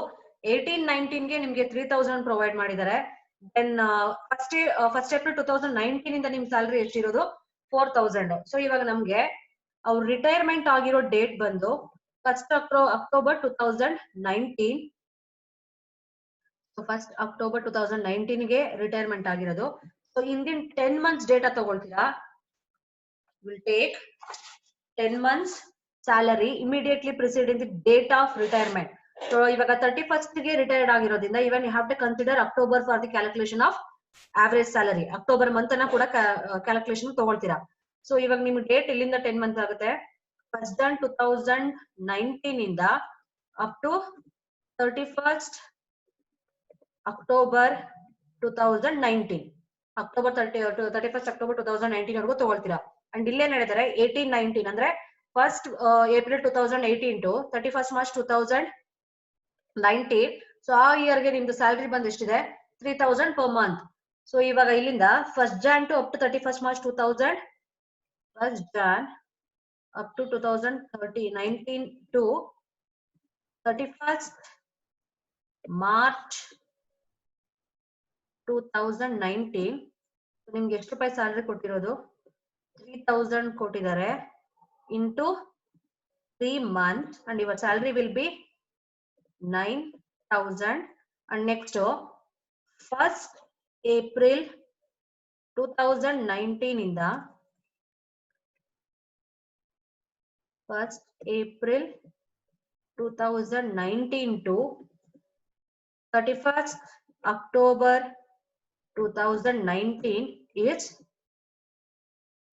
18-19 ಗೆ ನಿಮ್ಗೆ 3000 ಪ್ರೊವೈಡ್ ಮಾಡಿದ್ದಾರೆ. ದೆನ್ ಫಸ್ಟ್ ಏಪ್ರಿಲ್ 2019 ಇಂದ ನಿಮ್ ಸ್ಯಾಲರಿ ಎಷ್ಟಿರೋದು 4000. ಸೊ ಇವಾಗ ನಮ್ಗೆ ಅವ್ರ ರಿಟೈರ್ಮೆಂಟ್ ಆಗಿರೋ ಡೇಟ್ ಬಂದು 1st October 2019. So 1st October 2019 ಗೆ ರಿಟೈರ್ಮೆಂಟ್ ಆಗಿರೋದು. ಸೊ ಇಂದಿನ 10 months ಡೇಟಾ ತಗೊಳ್ತೀರಾ, will take 10 months salary immediately preceding the date of retirement. So ivaga 31st ಗೆ ರಿಟೈರ್ಡ್ ಆಗಿರೋದ್ರಿಂದ even you have to consider October for the calculation of average salary. October month ಅನ್ನ ಕೂಡ calculation ತಗೊಳ್ತೀರಾ. So ಇವಾಗ ನಿಮ್ date ಇಲ್ಲಿಂದ 10 months ಆಗುತ್ತೆ. 1st Jan 2019 ಇಂದ up to 31st October 2019. October 31st October 2019 ವರೆಗೂ ತಗೊಳ್ತೀರಾ. ಅಂಡ್ ಇಲ್ಲೇ ಹೇಳಿದರೆ 18-19 ಅಂದ್ರೆ 1st April 2018 to 31st March 2019. So ಆ ಇಯರ್ ಗೆ ನಿಮ್ದು ಸ್ಯಾಲರಿ ಬಂದ್ ಎಷ್ಟಿದೆ 3000 per month. ಸೊ ಇವಾಗ ಇಲ್ಲಿಂದ 1st Jan to up to 31st March 1st Jan up to 2019 to 31st March 2019 ನಿಮ್ಗೆ ಎಷ್ಟು ರೂಪಾಯಿ ಸ್ಯಾಲರಿ ಕೊಟ್ಟಿರೋದು 3000 ಕೊಟ್ಟಿದ್ದಾರೆ into 3 months, and your salary will be 9000. and next 1st April 2019 ಇಂದ 1st April 2019 to 31st October 2019 is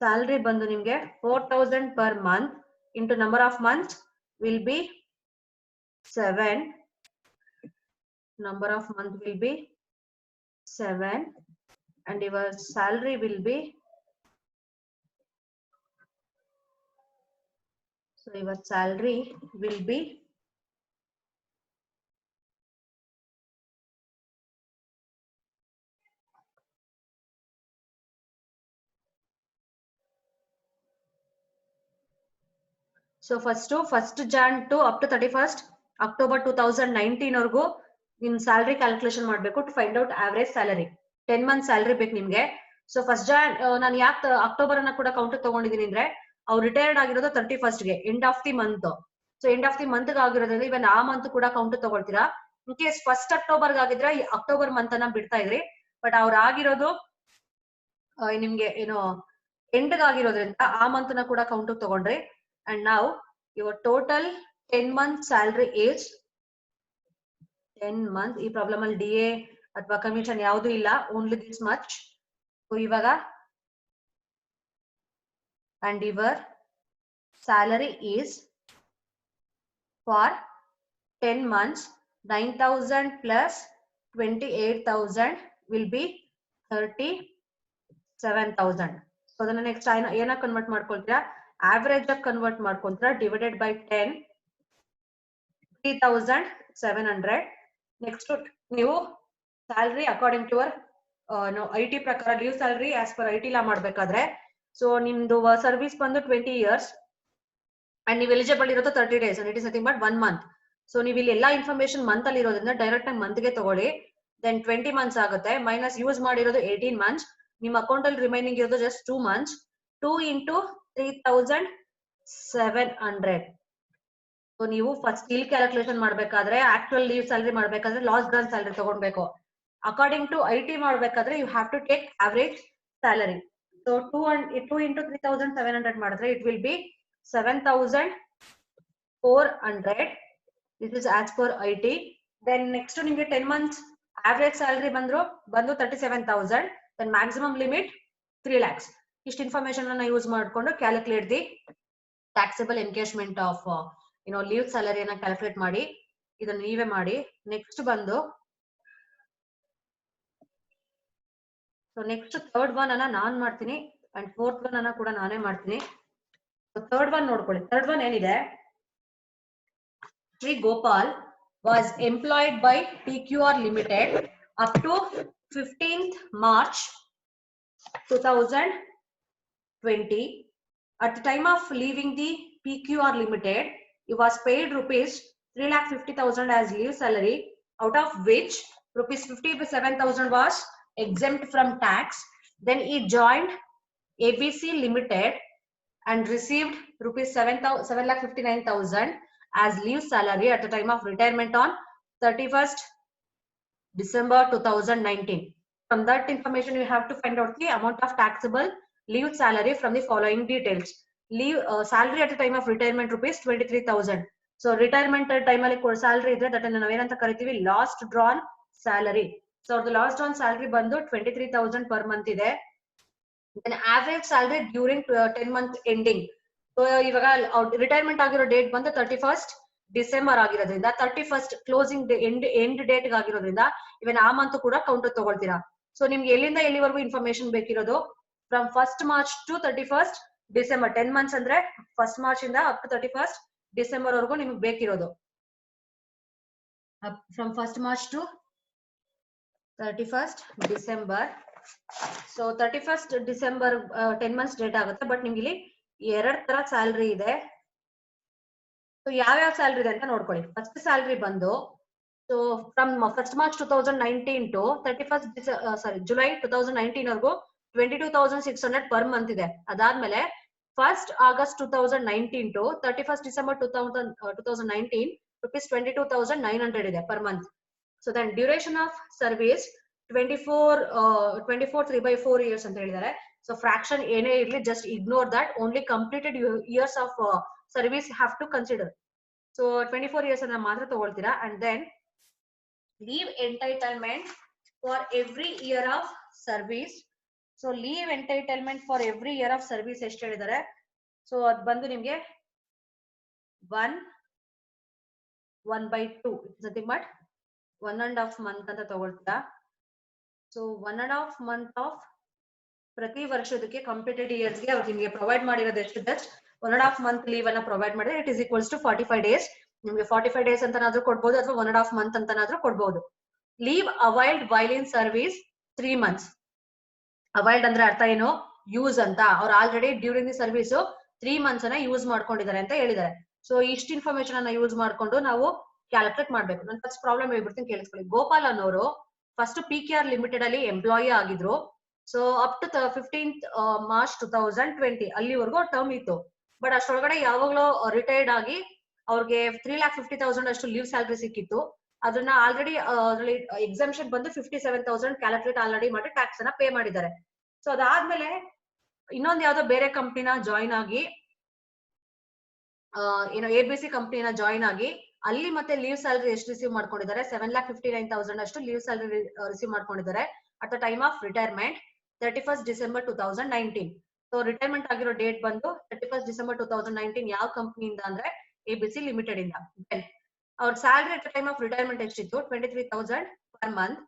salary ಬಂದು ನಿಮ್ಗೆ 4000 per month into number of months will be 7. Number of month will be 7 and your salary will be, so your salary will be so first Jan to up to 31st October 2019 ವರೆಗೂ ನಿಮ್ salary calculation ಮಾಡ್ಬೇಕು to find out average salary. 10 months salary ಬೇಕು ನಿಮ್ಗೆ. So 1st Jan ನಾನು ಯಾಕೆ October ಅನ್ನ ಕೂಡ count ತಗೊಂಡಿದ್ದೀನಿ ಅಂದ್ರೆ ಅವ್ರು ರಿಟೈರ್ಡ್ ಆಗಿರೋದು 31st ಗೆ end of the month. So end of the month ಆಗಿರೋದ್ರಿಂದ ಇವನ್ ಆ ಮಂತ್ ಕೂಡ ಕೌಂಟ್ ತಗೊಳ್ತೀರಾ. ಇನ್ ಕೇಸ್ 1st October ಆಗಿದ್ರೆ ಅಕ್ಟೋಬರ್ ಮಂತ್ ಅನ್ನ ಬಿಡ್ತಾ ಇದ್ರಿ, ಬಟ್ ಅವ್ರು ಆಗಿರೋದು ನಿಮ್ಗೆ ಏನೋ ಎಂಡ್ ಆಗಿರೋದ್ರಿಂದ ಆ ಮಂತ್ ನ ಕೂಡ ಕೌಂಟ್ ತಗೊಂಡ್ರಿ. and now your total 10 month salary is 10 month. ಈ ಪ್ರಾಬ್ಲಮ್ ಅಲ್ಲಿ DA ಅಥವಾ ಕಮಿಷನ್ ಯಾವುದು ಇಲ್ಲ, ಓನ್ಲಿ ದಿಸ್ ಮಚ್. ಸೊ ಇವಾಗ and your salary is for 10 months 9000 plus 28000 will be 37000. So ಅದನ್ನ ನೆಕ್ಸ್ಟ್ ಏನ ಕನ್ವರ್ಟ್ ಮಾಡ್ಕೊಳ್ತೀರಾ, ಆವರೇಜ್ ಆಗಿ ಕನ್ವರ್ಟ್ ಮಾಡ್ಕೊಂತೀರಾ, ಡಿವೈಡೆಡ್ ಬೈ 10, 3700. ನೆಕ್ಸ್ಟ್ ನೀವು salary according to your IT ಪ್ರಕಾರ leave salary as per IT law ಮಾಡ್ಬೇಕಾದ್ರೆ, so ನಿಮ್ದು ಸರ್ವಿಸ್ ಬಂದು 20 years ಅಂಡ್ ನೀವು ಎಲಿಜಿಬಲ್ ಇರೋದು 30 days and it is nothing but 1 month. So ನೀವು ಇಲ್ಲಿ ಎಲ್ಲಾ ಇನ್ಫಾರ್ಮೇಶನ್ ಮಂತ್ ಅಲ್ಲಿ ಇರೋದ್ರಿಂದ ಡೈರೆಕ್ಟ್ ಆಗಿ ಮಂತ್ ಗೆ ತಗೊಳ್ಳಿ. ದೆನ್ 20 months ಆಗುತ್ತೆ, ಮೈನಸ್ ಯೂಸ್ ಮಾಡಿರೋದು 18 months, ನಿಮ್ಮ ಅಕೌಂಟ್ ಅಲ್ಲಿ ರಿಮೈನಿಂಗ್ ಇರೋದು ಜಸ್ಟ್ 2 months. 2 into 3700. ಸೊ ನೀವು ಫಸ್ಟ್ ಇಲ್ಲಿ ಕ್ಯಾಲ್ಕುಲೇಷನ್ ಮಾಡ್ಬೇಕಾದ್ರೆ ಆಕ್ಚುಯಲ್ ಲೀವ್ ಸ್ಯಾಲರಿ ಮಾಡ್ಬೇಕಾದ್ರೆ ಲಾಸ್ ಗ್ರಾಂಟ್ ಸ್ಯಾಲರಿ ತಗೊಳ್ಬೇಕು. ಅಕಾರ್ಡಿಂಗ್ ಟು IT ಮಾಡ್ಬೇಕಾದ್ರೆ you have to take average salary. So 2 into 3700 ಮಾಡಿದ್ರೆ it will be 7400. This is as per IT. Then next ನಿಮ್ಗೆ 10 months average salary ಬಂದು 37000. Then maximum limit 3 lakhs. ಇಷ್ಟು information ಅನ್ನ use ಮಾಡ್ಕೊಂಡು calculate the taxable encashment of leave ಸ್ಯಾಲರಿಯನ್ನ calculate ಮಾಡಿ. ಇದನ್ನ ನೀವೇ ಮಾಡಿ. ನೆಕ್ಸ್ಟ್ ಬಂದು ಸೊ ನೆಕ್ಸ್ಟ್ ಥರ್ಡ್ ಒನ್ ಅನ್ನ ನಾನ್ ಮಾಡ್ತೀನಿ ಅಂಡ್ ಫೋರ್ತ್ ಒನ್ ಅನ್ನ ಕೂಡ ನಾನೇ ಮಾಡ್ತೀನಿ. ಥರ್ಡ್ ಒನ್ ನೋಡ್ಕೊಳ್ಳಿ. ಥರ್ಡ್ ಒನ್ ಏನಿದೆ, Shri Gopal was employed by TQR Limited up to 15th March 2020. At the time of leaving the PQR Limited, he was paid rupees 3,50,000 as leave salary, out of which rupees 57,000 was exempt from tax. Then he joined ABC Limited and received rupees 7,59,000 as leave salary at the time of retirement on 31st December 2019. From that information, you have to find out the amount of taxable leave salary from the following details. Leave salary at the time of retirement rupees 23,000. So retirement time ಅಲ್ಲಿ salary ಇದ್ರೆ that ಅನ್ನು ನಾವೇನಂತ ಕರಿತೀವಿ last drawn salary. So the last drawn salary ಬಂದು 23,000 per month ಇದೆ. Then average salary during 10 month ending. So ಇವಾಗ retirement ಆಗಿರೋ date ಬಂದು 31st ಡಿಸೆಂಬರ್ ಆಗಿರೋದ್ರಿಂದ 31st ಕ್ಲೋಸಿಂಗ್ ಎಂಡ್ ಡೇಟ್ ಆಗಿರೋದ್ರಿಂದ ಇವನ್ ಆ ಮಂತ್ ಕೂಡ ಕೌಂಟರ್ ತಗೊಳ್ತೀರಾ. ಸೊ ನಿಮ್ಗೆ ಎಲ್ಲಿಂದ ಎಲ್ಲಿವರೆಗೂ ಇನ್ಫಾರ್ಮೇಶನ್ ಬೇಕಿರೋದು from 1st March to 31st December 10 months ಅಂದ್ರೆ 1st March ಇಂದ ಅಪ್ ಟು 31st December ವರೆಗೂ ನಿಮ್ಗೆ ಬೇಕಿರೋದು. From 1st March to 31st December. So 31st December 10 months date ಆಗುತ್ತೆ. ಬಟ್ ನಿಮ್ಗೆ ಇಲ್ಲಿ ಎರಡ್ ತರ ಸ್ಯಾಲ್ರಿ ಇದೆ. ಸೊ ಯಾವ್ಯಾವ ಸ್ಯಾಲ್ರಿ ಇದೆ ಅಂತ ನೋಡ್ಕೊಳ್ಳಿ. ಫಸ್ಟ್ ಸ್ಯಾಲ್ರಿ ಬಂದು so from 1st March 2019 to 31st July 2019 ವರೆಗೂ 22,600 ಪರ್ ಮಂತ್ ಇದೆ. ಅದಾದ್ಮೇಲೆ 1st August 2019 to 31st December 2019 rupees 22,900 ಇದೆ per month. So then duration of service 24 3/4 years ಅಂತ ಹೇಳಿದ್ದಾರೆ. ಸೊ ಫ್ರಾಕ್ಷನ್ ಏನೇ ಇರ್ಲಿ just ignore that, only completed years of service have to consider. So 24 years ಅನ್ನ ಮಾತ್ರ ತಗೊಳ್ತೀರಾ. And then leave entitlement for every year of service. So leave entitlement for every year of service ಎಷ್ಟು ಹೇಳಿದ್ದಾರೆ? So ಅದ್ ಬಂದು ನಿಮ್ಗೆ 1/2 nothing but 1.5 month ಅಂತ ತಗೊಳ್ತೀರಾ. So 1.5 month of ಪ್ರತಿ ವರ್ಷದಕ್ಕೆ ಕಂಪ್ಲೀಟೆಡ್ ಇಯರ್ಸ್ ಗೆ ಅವ್ರು ನಿಮ್ಗೆ ಪ್ರೊವೈಡ್ ಮಾಡಿರೋದು ಎಷ್ಟು? ಜಸ್ಟ್ 1.5 month ಲೀವ್ ಅನ್ನ ಪ್ರೊವೈಡ್ ಮಾಡಿದ್ರೆ it is equals to 45 days. ನಿಮ್ಗೆ 45 days ಅಂತನಾದ್ರೂ ಕೊಡ್ಬೋದು ಅಥವಾ 1.5 month ಅಂತನಾದ್ರೂ ಕೊಡ್ಬೋದು. ಲೀವ್ ಅವೈಲ್ಡ್ ವೈಲ್ ಇನ್ ಸರ್ವಿಸ್ 3 months. ಅವೈಲ್ಡ್ ಅಂದ್ರೆ ಅರ್ಥ ಏನು? ಯೂಸ್ ಅಂತ. ಅವ್ರು already during the service 3 months ಅನ್ನ ಯೂಸ್ ಮಾಡ್ಕೊಂಡಿದ್ದಾರೆ ಅಂತ ಹೇಳಿದ್ದಾರೆ. ಸೊ ಇಷ್ಟು ಇನ್ಫಾರ್ಮೇಶನ್ ಅನ್ನ ಯೂಸ್ ಮಾಡ್ಕೊಂಡು ನಾವು ಕ್ಯಾಲ್ಕುಲೇಟ್ ಮಾಡ್ಬೇಕು. ನಾನು ಫಸ್ಟ್ ಪ್ರಾಬ್ಲಮ್ ಹೇಳ್ಬಿಡ್ತೀನಿ, ಕೇಳಿಸ್ಕೊಳ್ಳಿ. ಗೋಪಾಲ್ ಅನ್ನೋರು ಫಸ್ಟ್ PKR ಲಿಮಿಟೆಡ್ ಅಲ್ಲಿ ಎಂಪ್ಲಾಯಿ ಆಗಿದ್ರು. So up to 15th March 2020 ಅಲ್ಲಿವರೆಗೂ ಟರ್ಮ್ ಇತ್ತು. ಬಟ್ ಅಷ್ಟೊಳಗಡೆ ಯಾವಾಗ್ಲೂ ರಿಟೈರ್ಡ್ ಆಗಿ ಅವ್ರಿಗೆ 3,50,000 ಅಷ್ಟು ಲೀವ್ ಸ್ಯಾಲರಿ ಸಿಕ್ಕಿತ್ತು. ಅದನ್ನ ಆಲ್ರೆಡಿ ಎಕ್ಸಾಮ್ಷನ್ ಬಂದು 57,000 ಕ್ಯಾಲ್ಕುಲೇಟ್ ಆಲ್ರೆಡಿ ಮಾಡಿ ಟ್ಯಾಕ್ಸ್ ಅನ್ನ ಪೇ ಮಾಡಿದ್ದಾರೆ. ಸೊ ಅದಾದ್ಮೇಲೆ ಇನ್ನೊಂದ್ ಯಾವ್ದೋ ಬೇರೆ ಕಂಪ್ನಿನ ಜಾಯಿನ್ ಆಗಿ ಏನೋ ABC ಕಂಪ್ನಿನ ಜಾಯಿನ್ ಆಗಿ ಅಲ್ಲಿ ಮತ್ತೆ ಲೀವ್ ಸ್ಯಾಲರಿ ಎಷ್ಟು ರಿಸೀವ್ ಮಾಡ್ಕೊಂಡಿದ್ದಾರೆ? 7,59,000 ಅಷ್ಟು ಲೀವ್ ಸ್ಯಾಲರಿ ರಿಸೀವ್ ಮಾಡ್ಕೊಂಡಿದ್ದಾರೆ at the time of retirement 31st December 2019. So retirement ಆಗಿರೋ ಡೇಟ್ ಬಂದು 31st December 2019. ಯಾವ ಕಂಪ್ನಿಯಿಂದ ಅಂದ್ರೆ ABC ಲಿಮಿಟೆಡ್ ಇಂದ. ಅವ್ರ salary at the time of retirement ಎಷ್ಟಿತ್ತು? 23,000 per month.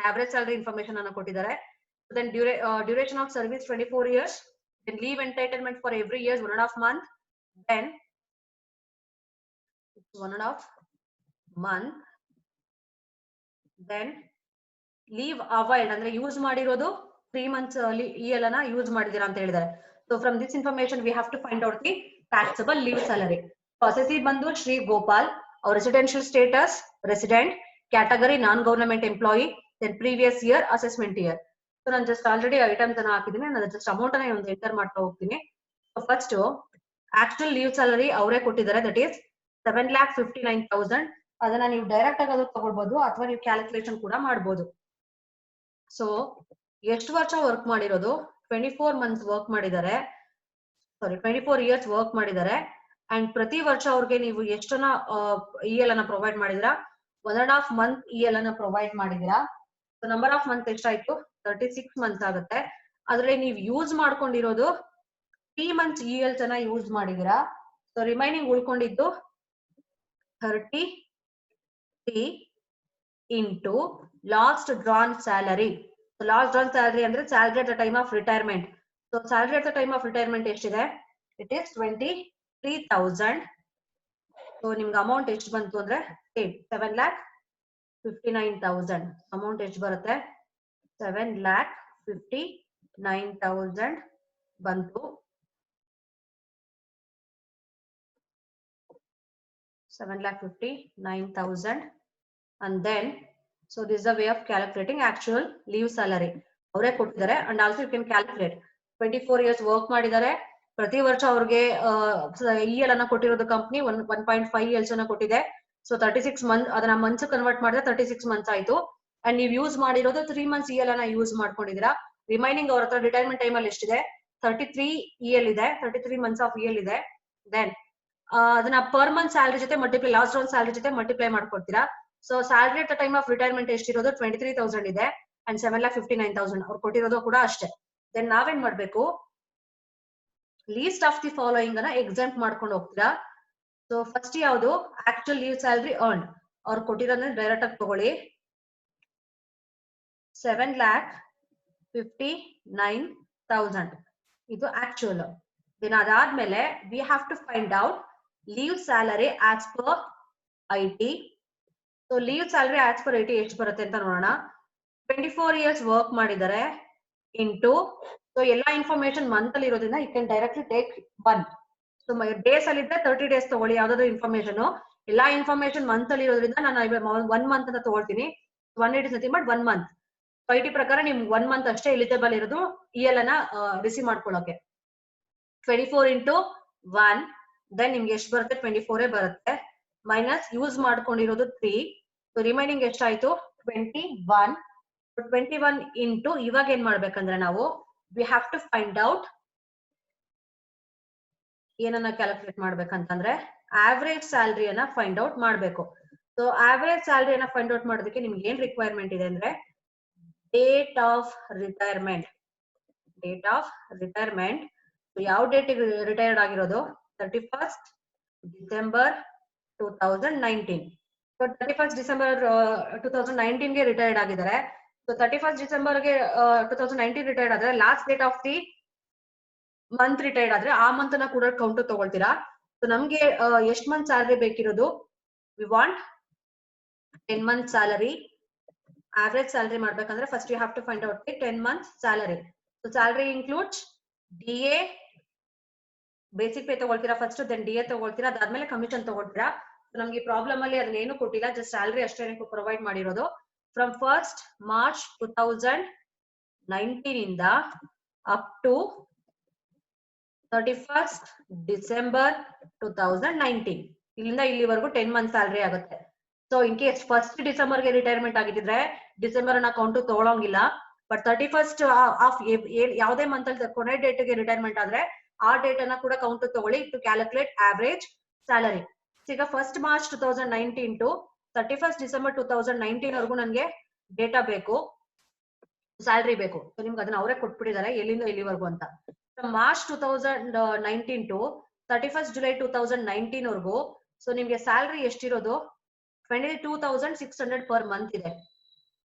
Average salary information ಅನ್ನ ಕೊಟ್ಟಿದ್ದಾರೆ. Then duration of service 24 years. Then leave entitlement for every year 1.5 month. Then 1.5 month. Then leave availed ಅಂದ್ರೆ use ಮಾಡಿರೋದು 3 months EL ಅನ್ನ use ಮಾಡಿದೀರಾ ಅಂತ ಹೇಳಿದ್ದಾರೆ. So from this information we have to find out the taxable leave salary. Process ಬಂದು Shri Gopal. Our residential status resident, category non-government employee, then previous year assessment year. So ನಾನು just already items ಅನ್ನ ಹಾಕಿದ್ದೀನಿ. ನಾನು just amount ಅನ್ನ ಒಂದು enter ಮಾಡ್ತಾ ಹೋಗ್ತೀನಿ. First actual leave salary ಅವರೇ ಕೊಟ್ಟಿದ್ದಾರೆ, ದಟ್ ಈಸ್ 7,59,000. ಅದನ್ನ ನೀವು ಡೈರೆಕ್ಟ್ ಆಗಿ ಅದು ತಗೊಳ್ಬಹುದು ಅಥವಾ ನೀವು ಕ್ಯಾಲ್ಕುಲೇಷನ್ ಕೂಡ ಮಾಡಬಹುದು. ಸೊ ಎಷ್ಟು ವರ್ಷ ವರ್ಕ್ ಮಾಡಿರೋದು? 24 months ವರ್ಕ್ ಮಾಡಿದ್ದಾರೆ. 24 years ವರ್ಕ್ ಮಾಡಿದ್ದಾರೆ. ಅಂಡ್ ಪ್ರತಿ ವರ್ಷ ಅವ್ರಿಗೆ ನೀವು ಎಷ್ಟನ್ನ EL ಅನ್ನ ಪ್ರೊವೈಡ್ ಮಾಡಿದಿರಾ? 1.5 month EL ಅನ್ನ ಪ್ರೊವೈಡ್ ಮಾಡಿದಿರಾ. ಸೊ ನಂಬರ್ ಆಫ್ ಮಂತ್ ಎಷ್ಟಾಯ್ತು? 36 months ಆಗುತ್ತೆ. ಅದ್ರಲ್ಲಿ ನೀವು ಯೂಸ್ ಮಾಡ್ಕೊಂಡಿರೋದು 3 months ELs ಅನ್ನ ಯೂಸ್ ಮಾಡಿದಿರಾ. ಸೊ ರಿಮೈನಿಂಗ್ ಉಳ್ಕೊಂಡಿದ್ದು 33 into last drawn salary. Last drawn salary ಅಂದ್ರೆ salary at the time of retirement. So salary at the time of retirement ಎಷ್ಟಿದೆ? It is 23,000. ಸೊ ನಿಮ್ಗೆ ಅಮೌಂಟ್ ಎಷ್ಟು ಬಂತು ಅಂದ್ರೆ 7,59,000 59,000 ಅಮೌಂಟ್ ಎಷ್ಟು ಬರುತ್ತೆ 7,59,000 ಬಂತು 7,59,000 and then so this is a way of calculating actual leave salary ಅವರೇ ಕೊಟ್ಟಿದ್ದಾರೆ and also you can calculate 24 years work ಮಾಡಿದ್ದಾರೆ ಪ್ರತಿ ವರ್ಷ ಅವ್ರಿಗೆ EL ಅನ್ನ ಕೊಟ್ಟಿರೋದು ಕಂಪನಿ 1.5 years ಅನ್ನ ಕೊಟ್ಟಿದೆ ಸೊ 36 ಮಂತ್ ಅದನ್ನ ಮಂತ್ಸ್ ಕನ್ವರ್ಟ್ ಮಾಡಿದ್ರೆ 36 ಮಂತ್ಸ್ ಆಯ್ತು ಅಂಡ್ ನೀವು ಯೂಸ್ ಮಾಡಿರೋದು 3 ಮಂತ್ಸ್ EL ಅನ್ನ ಯೂಸ್ ಮಾಡ್ಕೊಂಡಿದ್ದೀರಾ ರಿಮೈನಿಂಗ್ ಅವ್ರ ಹತ್ರ ರಿಟೈರ್ಮೆಂಟ್ ಟೈಮ್ ಅಲ್ಲಿ ಎಷ್ಟಿದೆ 33 EL ಇದೆ 33 ಮಂತ್ಸ್ ಆಫ್ EL ಇದೆ ದೆನ್ ಅದನ್ನ ಪರ್ ಮಂತ್ ಸ್ಯಾಲರಿ ಜೊತೆ ಮಲ್ಟಿಪ್ಲೈ ಲಾಸ್ಟ್ ರೌಂಡ್ ಸ್ಯಾಲರಿ ಜೊತೆ ಮಲ್ಟಿಪ್ಲೈ ಮಾಡ್ಕೊಡ್ತೀರಾ so salary at the time of retirement ಎಷ್ಟಿರೋದು 23,000 ಇದೆ ಅಂಡ್ 7,59,000 ಅವ್ರು ಕೊಟ್ಟಿರೋದು ಕೂಡ ಅಷ್ಟೇ ದೆನ್ ನಾವೇನ್ ಮಾಡ್ಬೇಕು ಲೀಸ್ಟ್ ಆಫ್ ದಿ ಫಾಲೋಯಿಂಗ್ ಅನ್ನ ಎಕ್ಸಾಂಪ್ ಮಾಡ್ಕೊಂಡು ಹೋಗ್ತೀರಾ ಸೊ ಫಸ್ಟ್ ಯಾವುದು ಆಕ್ಚುಯಲ್ ಲೀವ್ ಸ್ಯಾಲರಿ ಅರ್ನ್ ಅವ್ರು ಕೊಟ್ಟಿರೋದನ್ನ ಡೈರೆಕ್ಟ್ ಆಗಿ ತಗೊಳ್ಳಿ 7,59,000 ಇದು ಆಕ್ಚುಯಲ್ ದೆನ್ ಅದಾದ್ಮೇಲೆ we have to find out leave salary as per IT so leave salary as per IT ಎಷ್ಟು ಬರುತ್ತೆ ಅಂತ ನೋಡೋಣ 24 ಇಯರ್ಸ್ ವರ್ಕ್ ಮಾಡಿದ್ದಾರೆ ಇಂಟು ಸೊ ಎಲ್ಲಾ ಇನ್ಫಾರ್ಮೇಶನ್ ಮಂತ್ ಅಲ್ಲಿ ಇರೋದ್ರಿಂದ you can directly take 1 so days ಅಲ್ಲಿ ಇದ್ರೆ 30 ಡೇಸ್ ತಗೊಳ್ಳಿ ಯಾವ್ದಾದ್ರು ಇನ್ಫಾರ್ಮೇಶನ್ ಎಲ್ಲಾ ಇನ್ಫಾರ್ಮೇಶನ್ ಮಂತ್ ಅಲ್ಲಿ ಇರೋದ್ರಿಂದ ನಾನು 1 ಮಂತ್ ಅಂತ ತಗೊಳ್ತೀನಿ 1 it is nothing but 1 month IT ಪ್ರಕಾರ ನಿಮ್ಗೆ 1 ಮಂತ್ ಅಷ್ಟೇ ಎಲಿಜಿಬಲ್ ಇರೋದು EL ಅನ್ನ ರಿಸೀವ್ ಮಾಡ್ಕೊಳ್ಳೋಕೆ 24 ಇಂಟು 1 ದೆನ್ ನಿಮ್ಗೆ ಎಷ್ಟು ಬರುತ್ತೆ 24 ಬರುತ್ತೆ ಮೈನಸ್ ಯೂಸ್ ಮಾಡ್ಕೊಂಡಿರೋದು 3 ಸೊ ರಿಮೈನಿಂಗ್ ಎಷ್ಟಾಯ್ತು 21 ಇಂಟು ಇವಾಗ ಏನ್ ಮಾಡ್ಬೇಕಂದ್ರೆ ನಾವು we have to find out ಏನನ್ನ ಕ್ಯಾಲ್ಕುಲೇಟ್ ಮಾಡ್ಬೇಕಂತಂದ್ರೆ ಆವರೇಜ್ ಸ್ಯಾಲರಿಯನ್ನ ಫೈಂಡ್ ಔಟ್ ಮಾಡ್ಬೇಕು ಸೊ ಆವರೇಜ್ ಸ್ಯಾಲರಿಯನ್ನ ಫೈಂಡ್ ಔಟ್ ಮಾಡೋದಕ್ಕೆ ನಿಮ್ಗೆ ಏನ್ ರಿಕ್ವೈರ್ಮೆಂಟ್ ಇದೆ ಅಂದ್ರೆ ಡೇಟ್ ಆಫ್ ರಿಟೈರ್ಮೆಂಟ್ ಯಾವ ಡೇಟ್ ರಿಟೈರ್ಡ್ ಆಗಿರೋದು 31st December 2019 so 31st December 2019 ಗೆ ರಿಟೈರ್ಡ್ ಆಗಿದ್ದಾರೆ ಸೊ 31st ಡಿಸೆಂಬರ್ ಗೆ 2019 ರಿಟೈರ್ಡ್ ಆದ್ರೆ last date of the month retired ಆದ್ರೆ ಆ ಮಂತ್ ನ ಕೂಡ ಕೌಂಟ್ ತಗೊಳ್ತೀರಾ ಸೊ ನಮ್ಗೆ ಎಷ್ಟು ಮಂತ್ ಸ್ಯಾಲರಿ ಬೇಕಿರೋದು we want 10 month salary average salary ಮಾಡ್ಬೇಕಂದ್ರೆ first you have to find out the 10 months salary so salary includes DA basic pay ತಗೊಳ್ತೀರಾ first then DA ತಗೊಳ್ತೀರಾ ಅದಾದ್ಮೇಲೆ ಕಮಿಷನ್ ತಗೊಳ್ತೀರಾ ಸೊ ನಮ್ಗೆ ಈ ಪ್ರಾಬ್ಲಮ್ ಅಲ್ಲಿ ಅದನ್ನ ಏನು ಕೊಟ್ಟಿಲ್ಲ ಜಸ್ಟ್ ಸ್ಯಾಲರಿ ಅಷ್ಟೇ ಪ್ರೊವೈಡ್ ಮಾಡಿರೋದು ಫ್ರಮ್ 1st ಮಾರ್ಚ್ 2019 ಇಂದ ಅಪ್ ಟು 31st ಡಿಸೆಂಬರ್ 2019 ಇಲ್ಲಿಂದ ಇಲ್ಲಿವರೆಗೂ 10 ಮಂತ್ ಸ್ಯಾಲರಿ ಆಗುತ್ತೆ so in case first December ಗೆ ರಿಟೈರ್ಮೆಂಟ್ ಆಗಿದ್ರೆ ಡಿಸೆಂಬರ್ ಅನ್ನ ಕೌಂಟ್ ತಗೊಳಂಗಿಲ್ಲ ಬಟ್ 31st ಆಫ್ ಯಾವುದೇ ಮಂತ್ ಅಲ್ಲಿ ಕೊನೆ ಡೇಟ್ ಗೆ ರಿಟೈರ್ಮೆಂಟ್ ಆದ್ರೆ ಆ ಡೇಟ್ ಅನ್ನ ಕೂಡ ಕೌಂಟ್ ತಗೊಳ್ಳಿ ಟು ಕ್ಯಾಲ್ಕುಲೇಟ್ ಆವರೇಜ್ ಸ್ಯಾಲರಿ ಈಗ 1st March 2019 to 31st December 2019 ವರೆಗೂ ನನಗೆ ಡೇಟಾ ಬೇಕು ಸ್ಯಾಲರಿ ಬೇಕು ಸೊ ನಿಮ್ಗೆ ಅದನ್ನ ಅವರೇ ಕೊಟ್ಬಿಟ್ಟಿದ್ದಾರೆ ಎಲ್ಲಿಂದ ಎಲ್ಲಿವರೆಗೂ ಅಂತ ಮಾರ್ಚ್ 2019 ಟು 31st ಜುಲೈ 2019 ವರೆಗೂ ಸೊ ನಿಮ್ಗೆ ಸ್ಯಾಲರಿ ಎಷ್ಟಿರೋದು 22,600 per month ಇದೆ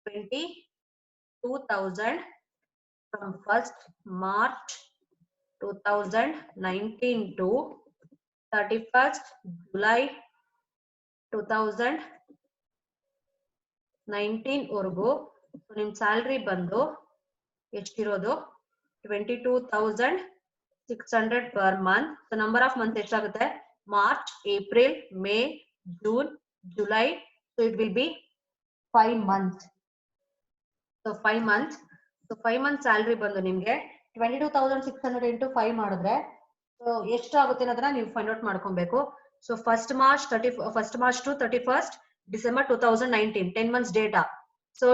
22,000 from 1st March 2019 to 31st July 2019 ವರೆಗೂ ನಿಮ್ ಸ್ಯಾಲರಿ ಬಂದು ಎಷ್ಟಿರೋದು 22,600 per month so number of months ಎಷ್ಟಾಗುತ್ತೆ March April May June July so it will be 5 months so 5 months salary ಬಂದು ನಿಮಗೆ 22,600 into 5 ಮಾಡಿದ್ರೆ so ಎಷ್ಟು ಆಗುತ್ತೆ ಅನ್ನೋದನ್ನ ನೀವು ಫೈಂಡ್ ಔಟ್ ಮಾಡ್ಕೊಬೇಕು so 1st March to 31st December 2019 10 months data so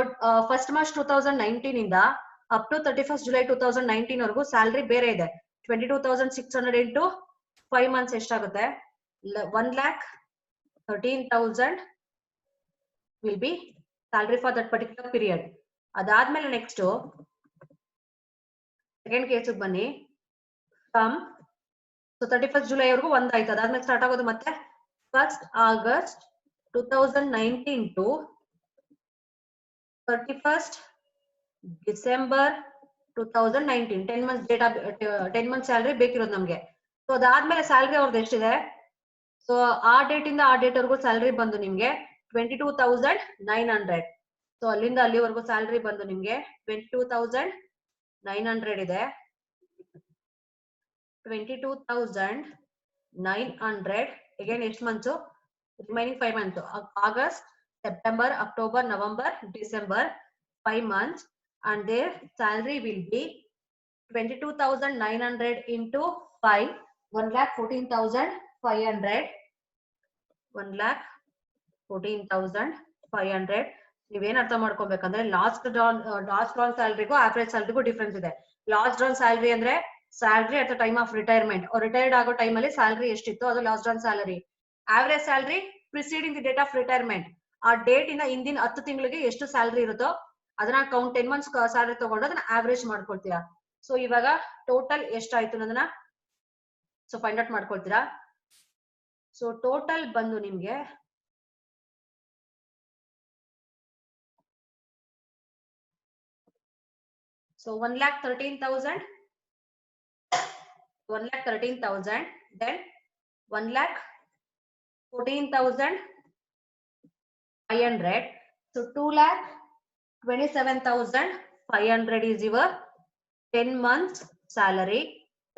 1st March 2019 ಇಂದ up to 31st July 2019 ವರೆಗೂ ಸ್ಯಾಲರಿ ಬೇರೆ ಇದೆ 22,600 into 5 months ಎಷ್ಟಾಗುತ್ತೆ 1,13,000 will be salary for that particular period. ಅದಾದ್ಮೇಲೆ ನೆಕ್ಸ್ಟ್ ಸೆಕೆಂಡ್ ಕೇಸ್ ಬನ್ನಿ ಫ್ರಮ್ ಸೊ 31st ಜುಲೈ ವರೆಗೂ ಒಂದಾಯ್ತು ಅದಾದ್ಮೇಲೆ ಸ್ಟಾರ್ಟ್ ಆಗೋದು ಮತ್ತೆ 1st August 2019 to 31st December 2019 10 months data 10 month salary ಬೇಕಿರೋದು ನಮ್ಗೆ ಸೊ ಅದಾದ್ಮೇಲೆ ಸ್ಯಾಲರಿ ಅವ್ರದ್ದು ಎಷ್ಟಿದೆ ಸೊ ಆ ಡೇಟ್ ಇಂದ ಆ ಡೇಟ್ ವರೆಗೂ ಸ್ಯಾಲರಿ ಬಂದು ನಿಮ್ಗೆ 22,900. ಸೊ ಅಲ್ಲಿಂದ ಅಲ್ಲಿವರೆಗೂ ಸ್ಯಾಲರಿ ಬಂದು ನಿಮ್ಗೆ 22,900 ಇದೆ. 22,900 again ಎಷ್ಟು months? Remaining 5 months. August, September, October, November, December, 5 months, and their salary will be 22,900 into 5, 1,14,500. 1,14,500. ನೀವೇನ್ ಅರ್ಥ ಮಾಡ್ಕೊಬೇಕಂದ್ರೆ ಲಾಸ್ಟ್ ಡ್ರಾನ್ ಸ್ಯಾಲರಿಗೂ ಆವರೇಜ್ ಸ್ಯಾಲರಿಗೂ ಡಿಫ್ರೆನ್ಸ್ ಇದೆ. ಲಾಸ್ಟ್ ಡ್ರಾನ್ ಸ್ಯಾಲರಿ ಅಂದ್ರೆ salary at the time of retirement, retired ಆಗೋ time ಅಲ್ಲಿ salary ಎಷ್ಟಿತ್ತು ಅದು last drawn salary. Average salary preceding the date of retirement, ಆ date ಇಂದ ಹಿಂದಿನ 10 ತಿಂಗಳಿಗೆ ಎಷ್ಟು ಸ್ಯಾಲರಿ ಇರುತ್ತೋ ಅದನ್ನ ಕೌಂಟ್ 10 months ಸ್ಯಾಲರಿ ತಗೊಂಡು ಅದನ್ನ ಆವರೇಜ್ ಮಾಡ್ಕೊಳ್ತೀರಾ. ಸೊ ಇವಾಗ ಟೋಟಲ್ ಎಷ್ಟಾಯ್ತು ಅನ್ನೋದನ್ನ ಸೊ ಫೈಂಡ್ ಔಟ್ ಮಾಡ್ಕೊಳ್ತೀರಾ. ಸೊ ಟೋಟಲ್ ಬಂದು ನಿಮ್ಗೆ so 1,13,000, 1,13,000, then 1,14,500. so 2,27,500 is your 10 months salary.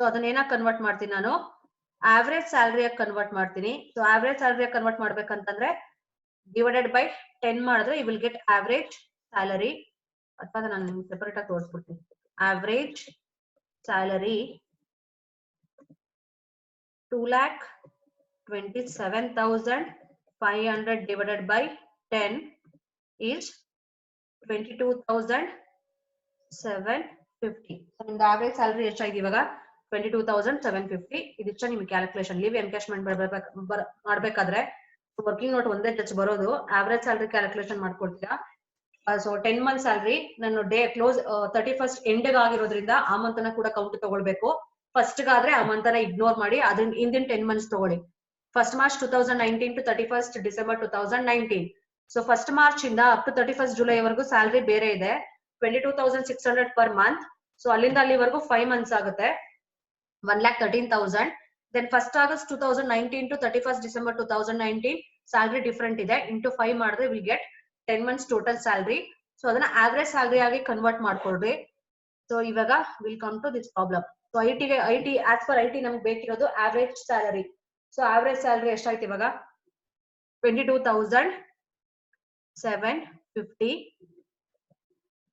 so ಅದನ್ನೇನ ಕನ್ವರ್ಟ್ ಮಾಡ್ತೀನಿ ನಾನು ಆವರೇಜ್ ಸ್ಯಾಲರಿ ಕನ್ವರ್ಟ್ ಮಾಡ್ತೀನಿ. ಸೊ ಆವರೇಜ್ ಸ್ಯಾಲರಿ ಕನ್ವರ್ಟ್ ಮಾಡ್ಬೇಕಂತಂದ್ರೆ ಡಿವೈಡೆಡ್ ಬೈ 10 ಮಾಡಿದ್ರೆ you will get average salary. ಅಥವಾ ನಾನು ನಿಮ್ಗೆ ಸೆಪರೇಟ್ ಆಗಿ ತೋರಿಸ್ಬಿಡ್ತೀನಿ. Average salary 2,27,500 divided by 10 is 22,750. So ನಿಮ್ದು ಆವರೇಜ್ ಸ್ಯಾಲರಿ ಎಷ್ಟಾಗಿದೆ ಇವಾಗ? 22,750. ಇದಿಷ್ಟ ನಿಮ್ಗೆ ಕ್ಯಾಲ್ಕುಲೇಷನ್. ಲೀವ್ ಎನ್ಕ್ಯಾಶ್ಮೆಂಟ್ ಮಾಡ್ಬೇಕಾದ್ರೆ ವರ್ಕಿಂಗ್ ನೋಟ್ ಒಂದೇ ಟಚ್ ಬರೋದು. ಆವರೇಜ್ ಸ್ಯಾಲರಿ ಕ್ಯಾಲ್ಕುಲೇಷನ್ ಮಾಡ್ಕೊಡ್ತೀರಾ. ಸೊ 10 months ಸ್ಯಾಲರಿ ನಾನು ಡೇ ಕ್ಲೋಸ್ 31st ಎಂಡ್ ಆಗಿರೋದ್ರಿಂದ ಆ ಮಂತ್ ಅನ್ನ ಕೂಡ ಕೌಂಟ್ ತಗೊಳ್ಬೇಕು. ಫಸ್ಟ್ ಗಾದ್ರೆ ಆ ಮಂತ್ ಅನ್ನ ಇಗ್ನೋರ್ ಮಾಡಿ ಅದನ್ನ ಹಿಂದಿನ 10 months ತಗೊಳ್ಳಿ. 1st March 2019 to 31st December 2019. So 1st March ಇಂದ ಅಪ್ ಟು 31st July ವರೆಗೂ ಸ್ಯಾಲರಿ ಬೇರೆ ಇದೆ, 22,600 per month. ಸೊ ಅಲ್ಲಿಂದ ಅಲ್ಲಿವರೆಗೂ 5 months ಆಗುತ್ತೆ, 1,13,000. then 1st August 2019 to 31st December 2019 salary different ಇದೆ, ಇಂಟು 5 ಮಾಡಿದ್ರೆ will get 10 months total salary. So ಅದನ್ನ ಆವರೇಜ್ ಸ್ಯಾಲರಿ ಆಗಿ ಕನ್ವರ್ಟ್ ಮಾಡ್ಕೊಳ್ರಿ. ಸೊ ಇವಾಗ will come to this problem. So IT as per IT ನಮ್ಗೆ ಬೇಕಿರೋದು average salary. So average salary ಎಷ್ಟಾಯ್ತು ಇವಾಗ? 22,750.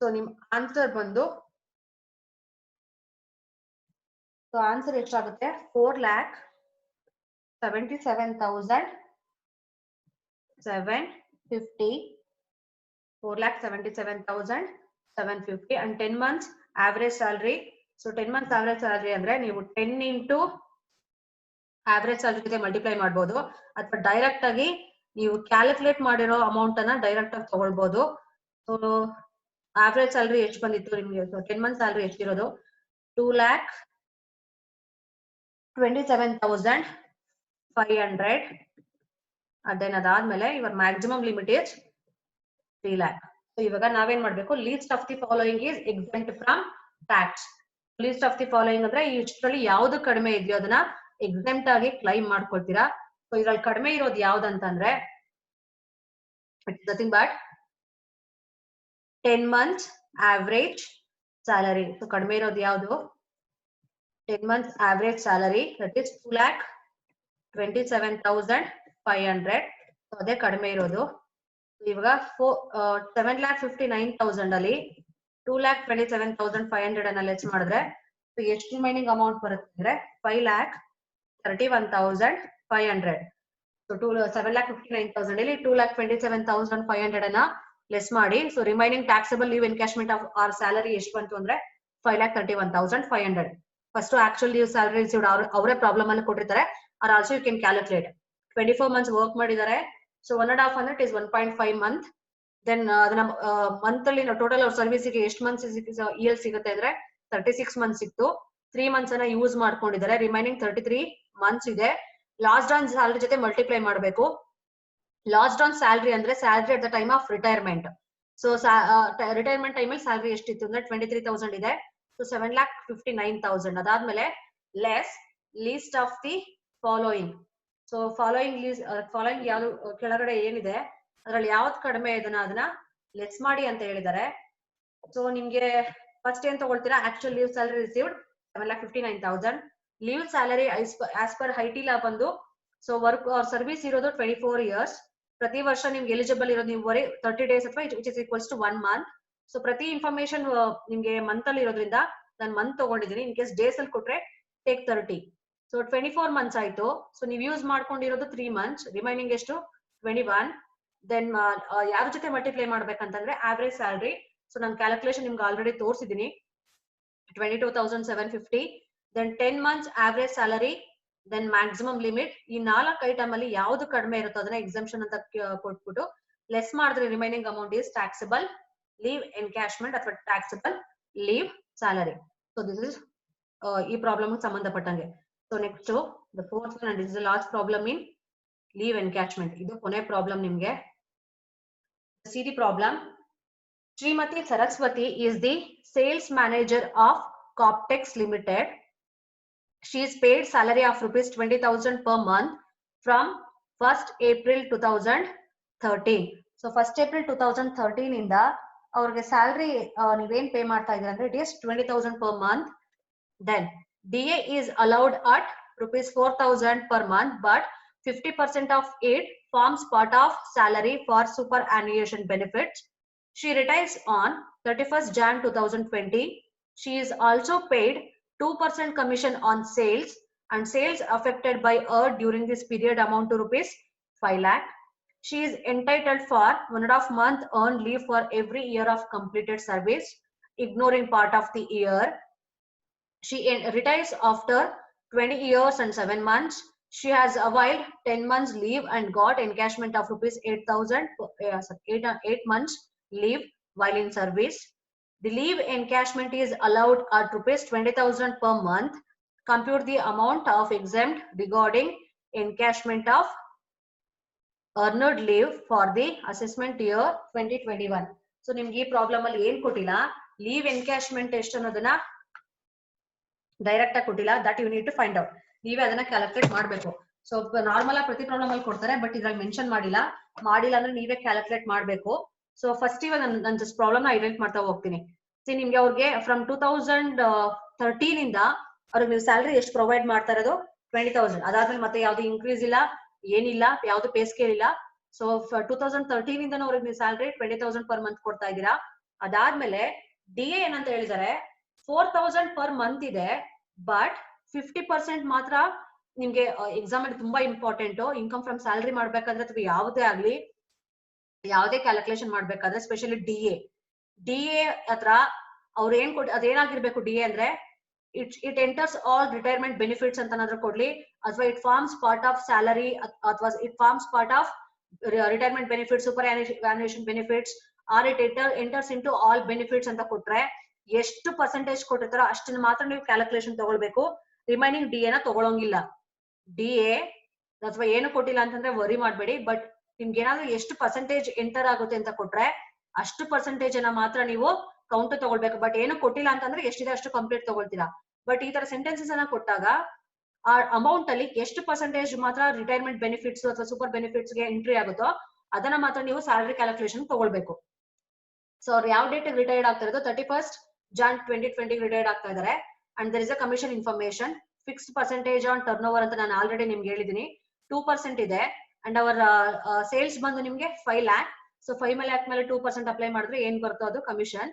ಸೊ ನಿಮ್ ಆನ್ಸರ್ ಬಂದು ಸೊ ಆನ್ಸರ್ ಎಷ್ಟಾಗುತ್ತೆ? 4,77,750. 4,77,750 and 10 months average salary. So 10 months average salary ಅಂದ್ರೆ ನೀವು 10 into average salary ಜೊತೆ ಮಲ್ಟಿಪ್ಲೈ ಮಾಡಬಹುದು, ಅಥವಾ ಡೈರೆಕ್ಟ್ ಆಗಿ ನೀವು ಕ್ಯಾಲ್ಕುಲೇಟ್ ಮಾಡಿರೋ ಅಮೌಂಟ್ ಅನ್ನ ಡೈರೆಕ್ಟ್ ಆಗಿ ತಗೊಳ್ಬಹುದು. ಸೊ ಆವರೇಜ್ ಸ್ಯಾಲರಿ ಎಷ್ಟು ಬಂದಿತ್ತು ನಿಮ್ಗೆ? ಸೊ 10 months ಸ್ಯಾಲರಿ ಎಷ್ಟಿರೋದು? 2,27,500. ಅದೇನ್ ಅದಾದ್ಮೇಲೆ ಇವರ್ maximum limit is 3 lakh. So ಇವಾಗ ನಾವೇನ್ ಮಾಡ್ಬೇಕು? Least of the following is exempt from tax. Least of the following ಅಂದ್ರೆ ಇಷ್ಟರಲ್ಲಿ ಯಾವ್ದು ಕಡಿಮೆ ಇದೆಯೋ ಅದನ್ನ ಎಕ್ಸೆಂಪ್ಟ್ ಆಗಿ ಕ್ಲೈಮ್ ಮಾಡ್ಕೊಳ್ತೀರಾ. ಸೊ ಇದ್ರಲ್ಲಿ ಕಡಿಮೆ ಇರೋದು ಯಾವ್ದಂತಂದ್ರೆ it's nothing but 10 months average salary. So ಕಡಿಮೆ ಇರೋದು ಯಾವ್ದು? 10 months average salary, that is 2,27,500. So ಅದೇ ಕಡಿಮೆ ಇರೋದು. ಇವಾಗ 7,59,000 ಅಲ್ಲಿ 2,27,500 ಅನ್ನ ಲೆಸ್ ಮಾಡಿದ್ರೆ ಎಷ್ಟು ರಿಮೈನಿಂಗ್ ಅಮೌಂಟ್ ಬರುತ್ತೆ ಅಂದ್ರೆ 5,31,500. ಸೊ 7,59,000 ಅಲ್ಲಿ 2,27,500 ಅನ್ನ ಲೆಸ್ ಮಾಡಿ. So remaining taxable leave encashment of or salary ಎಷ್ಟು ಬಂತು ಅಂದ್ರೆ 5,31,500. First actual leave salary received ಅವರೇ ಪ್ರಾಬ್ಲಮ್ ಅಲ್ಲಿ ಕೊಟ್ಟಿರ್ತಾರೆ, or also you can calculate. 24 months work ಮಾಡಿದ್ದಾರೆ. ಸೊ 1.5 ಅಂದ್ರೆ ಇಟ್ ಇಸ್ 1.5 month. ದೆನ್ ಅದನ್ನ ಮಂತ್ ಅಲ್ಲಿ ಟೋಟಲ್ ಅವ್ರ ಸರ್ವಿಸ್ಗೆ ಎಷ್ಟು ಮಂತ್ಸ್ ಇಯರ್ ಸಿಗುತ್ತೆ ಅಂದ್ರೆ 36 months ಸಿಕ್ತು. 3 months ಅನ್ನ ಯೂಸ್ ಮಾಡ್ಕೊಂಡಿದ್ದಾರೆ, ರಿಮೈನಿಂಗ್ 33 months ಇದೆ. ಲಾಸ್ಟ್ ಆನ್ ಸ್ಯಾಲರಿ ಜೊತೆ ಮಲ್ಟಿಪ್ಲೈ ಮಾಡಬೇಕು. ಲಾಸ್ಟ್ ಆನ್ ಸ್ಯಾಲರಿ ಅಂದ್ರೆ salary at the time of retirement. So retirement time ಅಲ್ಲಿ ಸ್ಯಾಲರಿ ಎಷ್ಟಿತ್ತು ಅಂದ್ರೆ 23,000 ಇದೆ. ಸೊ 7,59,000 ಅದಾದ್ಮೇಲೆ less least of the following. So following ಯಾವ್ದು ಕೆಳಗಡೆ ಏನಿದೆ ಅದ್ರಲ್ಲಿ ಯಾವ್ದು ಕಡಿಮೆ ಇದನ್ನ ಅದನ್ನ ಲೆಸ್ ಮಾಡಿ ಅಂತ ಹೇಳಿದ್ದಾರೆ. ಸೊ ನಿಮ್ಗೆ ಫಸ್ಟ್ ಏನ್ ತಗೊಳ್ತೀರಾ, actual leave salary received 7,59,000. Leave salary as per IT law ಬಂದು, ಸೊ ವರ್ಕ್ ಸರ್ವಿಸ್ ಇರೋದು 24 ಇಯರ್ಸ್. ಪ್ರತಿ ವರ್ಷ ನಿಮ್ಗೆ ಎಲಿಜಿಬಲ್ ಇರೋದು ನೀವು ಬರೀ 30 ಡೇಸ್ ಅಥವಾ which is equals to 1 month. So ಪ್ರತಿ ಇನ್ಫಾರ್ಮೇಶನ್ ನಿಮ್ಗೆ ಮಂತ್ ಅಲ್ಲಿ ಇರೋದ್ರಿಂದ ನಾನು ಮಂತ್ ತಗೊಂಡಿದ್ದೀನಿ. ಇನ್ ಕೇಸ್ ಡೇಸ್ ಅಲ್ಲಿ ಕೊಟ್ರೆ ಟೇಕ್ 30. ಸೊ 24 ಮಂತ್ಸ್ ಆಯ್ತು. ಸೊ ನೀವು ಯೂಸ್ ಮಾಡ್ಕೊಂಡಿರೋದು 3 ಮಂತ್ಸ್, ರಿಮೈನಿಂಗ್ ಎಷ್ಟು 21. ದೆನ್ ಯಾರ ಜೊತೆ ಮಲ್ಟಿಪ್ಲೈ ಮಾಡ್ಬೇಕಂತಂದ್ರೆ ಆವರೇಜ್ ಸ್ಯಾಲರಿ. ಸೊ ನಾನು ಕ್ಯಾಲ್ಕುಲೇಷನ್ ನಿಮ್ಗೆ ಆಲ್ರೆಡಿ ತೋರಿಸಿದ್ದೀನಿ, 22,750. Then 10 months average salary, then maximum limit. ಈ 4 ಐಟಮ್ ಅಲ್ಲಿ ಯಾವ್ದು ಕಡಿಮೆ ಇರುತ್ತೋ ಅದನ್ನ ಎಕ್ಸಂಪ್ಷನ್ ಅಂತ ಕೊಟ್ಬಿಟ್ಟು ಲೆಸ್ ಮಾಡಿದ್ರೆ remaining amount is taxable leave encashment ಅಥವಾ taxable leave salary. So this is ಈ ಪ್ರಾಬ್ಲಮ್ ಸಂಬಂಧಪಟ್ಟಂಗೆ. So next the fourth one and this is the last problem in leave encashment. ಇದು ಕೊನೆ ಪ್ರಾಬ್ಲಮ್ ನಿಮ್ಗೆ. See the problem. Srimati Saraswati is the sales manager of Coptex Limited. She is paid salary of rupees 20,000 per month from 1st April 2013. So 1st April 2013 ಇಂದ ಅವ್ರಿಗೆ salary ನೀವೇನ್ pay ಮಾಡ್ತಾ ಇದ್ದೀರಾ ಅಂದ್ರೆ it is 20,000 per month. Then DA is allowed at rupees 4,000 per month, but 50% of it forms part of salary for superannuation benefits. She retires on 31st Jan 2020. She is also paid 2% commission on sales, and sales affected by her during this period amount to rupees 5 lakh. She is entitled for 1.5 month earned leave for every year of completed service, ignoring part of the year. She retires after 20 years and 7 months. She has availed 10 months leave and got encashment of rupees 8,000 8 months leave while in service. The leave encashment is allowed at rupees 20,000 per month. Compute the amount of exempt regarding encashment of earned leave for the assessment year 2021. So ನಿಮ್ಗೆ ಈ problem ಅಲ್ಲಿ ಏನ್ ಕೊಟ್ಟಿಲ್ಲ, leave encashment ಎಷ್ಟು ಅನ್ನೋದನ್ನ direct ಆಗಿ ಕೊಟ್ಟಿಲ್ಲ. That you need to find out. ನೀವೇ ಅದನ್ನ ಕ್ಯಾಲ್ಕುಲೇಟ್ ಮಾಡ್ಬೇಕು. ಸೊ ನಾರ್ಮಲ್ ಆಗಿ ಪ್ರತಿ ಪ್ರಾಬ್ಲಮ್ ಅಲ್ಲಿ ಕೊಡ್ತಾರೆ, ಬಟ್ ಇದ್ರಲ್ಲಿ ಮೆನ್ಷನ್ ಮಾಡಿಲ್ಲ ಅಂದ್ರೆ ನೀವೇ ಕ್ಯಾಲ್ಕುಲೇಟ್ ಮಾಡ್ಬೇಕು. ಸೊ ಫಸ್ಟ್ ಇವಾಗ ನಾನು ಜಸ್ಟ್ ಪ್ರಾಬ್ಲಮ್ ನ ಐಡೆಂಟ್ ಮಾಡ್ತಾ ಹೋಗ್ತೀನಿ. ಸಿ ನಿಮ್ಗೆ ಅವ್ರಿಗೆ ಫ್ರಮ್ 2013 ಇಂದ ಅವ್ರಿಗೆ ನೀವು ಸ್ಯಾಲರಿ ಎಷ್ಟು ಪ್ರೊವೈಡ್ ಮಾಡ್ತಾ ಇರೋದು 20,000. ಅದಾದ್ಮೇಲೆ ಮತ್ತೆ ಯಾವ್ದು ಇನ್ಕ್ರೀಸ್ ಇಲ್ಲ, ಏನಿಲ್ಲ, ಯಾವ್ದು ಪೇ ಸ್ಕೇಲ್ ಇಲ್ಲ. ಸೊ 2013 ಇಂದ ಅವ್ರಿಗೆ ನೀವು ಸ್ಯಾಲರಿ 20,000 ಪರ್ ಮಂತ್ ಕೊಡ್ತಾ ಇದ್ದೀರಾ. ಅದಾದ್ಮೇಲೆ DA ಏನಂತ ಹೇಳಿದ್ದಾರೆ, 4,000 ಪರ್ ಮಂತ್ ಇದೆ, ಬಟ್ 50% ಮಾತ್ರ ನಿಮ್ಗೆ ಎಕ್ಸಾಮ್ ಅಲ್ಲಿ ತುಂಬಾ ಇಂಪಾರ್ಟೆಂಟ್. ಇನ್ಕಮ್ ಫ್ರಮ್ ಸ್ಯಾಲರಿ ಮಾಡ್ಬೇಕಾದ್ರೆ ಅಥವಾ ಯಾವುದೇ ಆಗ್ಲಿ, ಯಾವುದೇ ಕ್ಯಾಲ್ಕುಲೇಷನ್ ಮಾಡ್ಬೇಕಾದ್ರೆ ಸ್ಪೆಷಲಿ DA ಹತ್ರ ಅವ್ರು ಏನ್ ಅದೇನಾಗಿರ್ಬೇಕು, DA ಅಂದ್ರೆ it enters all retirement benefits ಅಂತ ಏನಾದ್ರು ಕೊಡ್ಲಿ, ಅಥವಾ it forms part of salary, ಅಥವಾ it forms part of retirement benefits, superannuation benefits, or it enters into all benefits ಅಂತ ಕೊಟ್ರೆ ಎಷ್ಟು ಪರ್ಸೆಂಟೇಜ್ ಕೊಟ್ಟಿರ್ತಾರೋ ಅಷ್ಟನ್ನ ಮಾತ್ರ ನೀವು ಕ್ಯಾಲ್ಕುಲೇಷನ್ ತಗೊಳ್ಬೇಕು. ರಿಮೈನಿಂಗ್ DA ನ ತಗೊಳಂಗಿಲ್ಲ. DA ಅಥವಾ ಏನು ಕೊಟ್ಟಿಲ್ಲ ಅಂತಂದ್ರೆ ವರಿ ಮಾಡ್ಬೇಡಿ, ಬಟ್ ನಿಮ್ಗೆ ಏನಾದ್ರು ಎಷ್ಟು ಪರ್ಸೆಂಟೇಜ್ ಎಂಟರ್ ಆಗುತ್ತೆ ಅಂತ ಕೊಟ್ರೆ ಅಷ್ಟು ಪರ್ಸೆಂಟೇಜ್ ಅನ್ನ ಮಾತ್ರ ನೀವು ಕೌಂಟ್ ತಗೊಳ್ಬೇಕು. ಬಟ್ ಏನು ಕೊಟ್ಟಿಲ್ಲ ಅಂತಂದ್ರೆ ಎಷ್ಟಿದೆ ಅಷ್ಟು ಕಂಪ್ಲೀಟ್ ತಗೊಳ್ತೀರಾ. ಬಟ್ ಈ ತರ ಸೆಂಟೆನ್ಸಸ್ ಅನ್ನ ಕೊಟ್ಟಾಗ ಆ ಅಮೌಂಟ್ ಅಲ್ಲಿ ಎಷ್ಟು ಪರ್ಸೆಂಟೇಜ್ ಮಾತ್ರ ರಿಟೈರ್ಮೆಂಟ್ ಬೆನಿಫಿಟ್ಸ್ ಅಥವಾ ಸೂಪರ್ ಬೆನಿಫಿಟ್ಸ್ ಗೆ ಎಂಟ್ರಿ ಆಗುತ್ತೋ ಅದನ್ನ ಮಾತ್ರ ನೀವು ಸ್ಯಾಲರಿ ಕ್ಯಾಲ್ಕುಲೇಷನ್ ತಗೊಳ್ಬೇಕು. ಸೊ ಅವ್ರು ಯಾವ ಡೇಟ್ ರಿಟೈರ್ಡ್ ಆಗ್ತಾ ಇರೋದು 31st Jan 2020 ರಿಟೈರ್ಡ್ ಆಗ್ತಾ ಇದಾರೆ. And there is a commission information. Fixed percentage on turnover ಅಂತ ನಾನು ಆಲ್ರೆಡಿ ನಿಮ್ಗೆ ಹೇಳಿದೀನಿ, 2% ಇದೆ. ಅಂಡ್ ಅವರ್ ಸೇಲ್ಸ್ ಬಂದು ನಿಮ್ಗೆ 5 lakh. ಸೊ 5 lakh ಮೇಲೆ 2% ಅಪ್ಲೈ ಮಾಡಿದ್ರೆ ಏನ್ ಬರುತ್ತೋ ಅದು commission.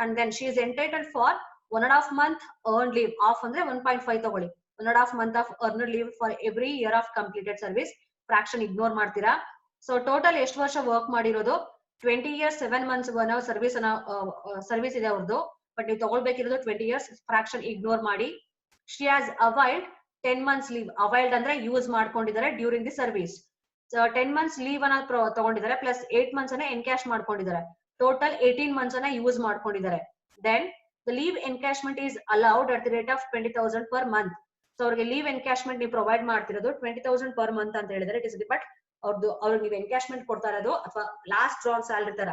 And then she is entitled for 1.5 month earned leave. Of ಅಂದ್ರೆ 1.5 ತಗೊಳ್ಳಿ. 1.5 month of earned leave for every year of completed service. Fraction ignore ಮಾಡ್ತೀರಾ. ಸೊ ಟೋಟಲ್ ಎಷ್ಟು ವರ್ಷ ವರ್ಕ್ ಮಾಡಿರೋದು 20 years 7 months ಸರ್ವಿಸ್ ಇದೆ ಅವ್ರದ್ದು, ಬಟ್ ನೀವು ತಗೊಳ್ಬೇಕಿರೋದು 20 years. ಫ್ರಾಕ್ಷನ್ ಇಗ್ನೋರ್ ಮಾಡಿ. She has availed 10 months leave. Availed ಅಂದ್ರೆ ಯೂಸ್ ಮಾಡ್ಕೊಂಡಿದ್ದಾರೆ during the service. 10 months leave ಅನ್ನ ತಗೊಂಡಿದ್ದಾರೆ, ಪ್ಲಸ್ 8 months ಅನ್ನ ಎನ್ಕ್ಯಾಶ್ ಮಾಡ್ಕೊಂಡಿದ್ದಾರೆ. ಟೋಟಲ್ 18 months ಅನ್ನ ಯೂಸ್ ಮಾಡ್ಕೊಂಡಿದ್ದಾರೆ. Then the leave encashment is allowed at the rate of 20,000 per month. So ಅವ್ರಿಗೆ leave encashment ನೀವು ಪ್ರೊವೈಡ್ ಮಾಡ್ತಿರೋದು 20,000 ಪರ್ ಮಂತ್ ಅಂತ ಹೇಳಿದ್ರೆ ಇಟ್ ಇಸ್ ಬಟ್ ಅವ್ರಿಗೆ ನೀವು ಎನ್ಕ್ಯಾಶ್ಮೆಂಟ್ ಕೊಡ್ತಾ ಇರೋದು ಅಥವಾ ಲಾಸ್ಟ್ ಡ್ರಾನ್ ಸ್ಯಾಲರಿ ತರ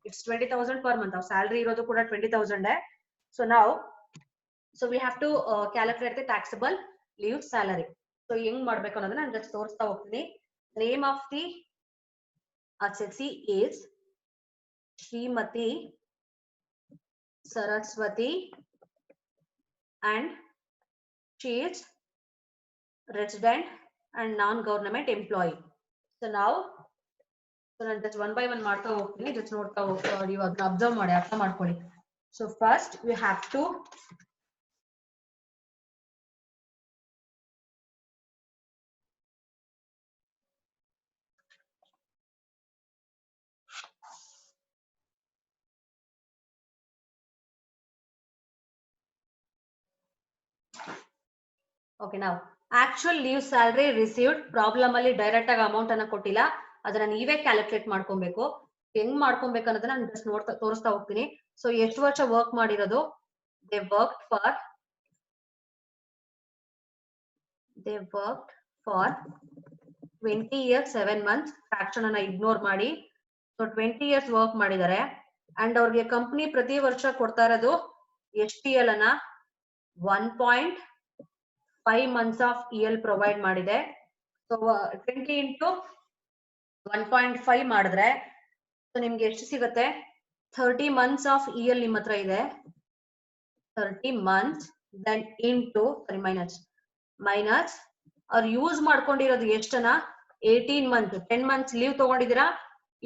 ಇಟ್ಸ್ 20,000 ಪರ್ ಮಂತ್. ಅವ್ರ ಸ್ಯಾಲರಿ ಇರೋದು ಕೂಡ 20,000. ಸೊ ನಾವು we have to calculate the taxable leave salary. So ಹೆಂಗ್ ಮಾಡ್ಬೇಕು ಅನ್ನೋದನ್ನ ನಾನು ಜಸ್ಟ್ ತೋರಿಸ್ತಾ ಹೋಗ್ತೀನಿ. Name of the Assessee is Srimati Saraswati and she is resident and non-government employee. So now, so ನಾನು just one by one ಮಾಡ್ತಾ ಹೋಗ್ತೀನಿ, just ನೋಡ್ತಾ ಹೋಗ್ತಾ ನೀವು ಅದನ್ನ ಅಬ್ಸರ್ವ್ ಮಾಡಿ ಅರ್ಥ ಮಾಡ್ಕೊಳ್ಳಿ. So first we have to okay now actual leave salary received problem ಅಲ್ಲಿ ಡೈರೆಕ್ಟ್ ಆಗಿ ಅಮೌಂಟ್ ಅನ್ನ ಕೊಟ್ಟಿಲ್ಲ, ಅದನ್ನ ನೀವೇ ಕ್ಯಾಲ್ಕುಲೇಟ್ ಮಾಡ್ಕೊಬೇಕು. ಹೆಂಗ್ ಮಾಡ್ಕೊಬೇಕು ಅನ್ನೋದನ್ನ ನಾನು ಜಸ್ಟ್ ನೋಡ್ತಾ ತೋರಿಸ್ತಾ ಹೋಗ್ತೀನಿ. ಸೊ ಎಷ್ಟು ವರ್ಷ ವರ್ಕ್ ಮಾಡಿರೋದು, they worked for 20 years 7 months, fraction ಅನ್ನ ಇಗ್ನೋರ್ ಮಾಡಿ. ಸೊ 20 years ವರ್ಕ್ ಮಾಡಿದ್ದಾರೆ ಅಂಡ್ ಅವ್ರಿಗೆ ಕಂಪನಿ ಪ್ರತಿ ವರ್ಷ ಕೊಡ್ತಾ ಇರೋದು ಎಷ್ಟು EL ಅನ್ನ 1.5 months ಆಫ್ EL ಪ್ರೊವೈಡ್ ಮಾಡಿದೆ. ಸೊ 20 into 1.5 ಮಾಡಿದ್ರೆ ಸೊ ನಿಮ್ಗೆ ಎಷ್ಟು ಸಿಗುತ್ತೆ, 30 months ಆಫ್ EL ನಿಮ್ಮ ಹತ್ರ ಇದೆ. 30 months then into minus ಅವ್ರು ಯೂಸ್ ಮಾಡ್ಕೊಂಡಿರೋದು ಎಷ್ಟನ 18 months, 10 months ಲೀವ್ ತಗೊಂಡಿದ್ದೀರಾ,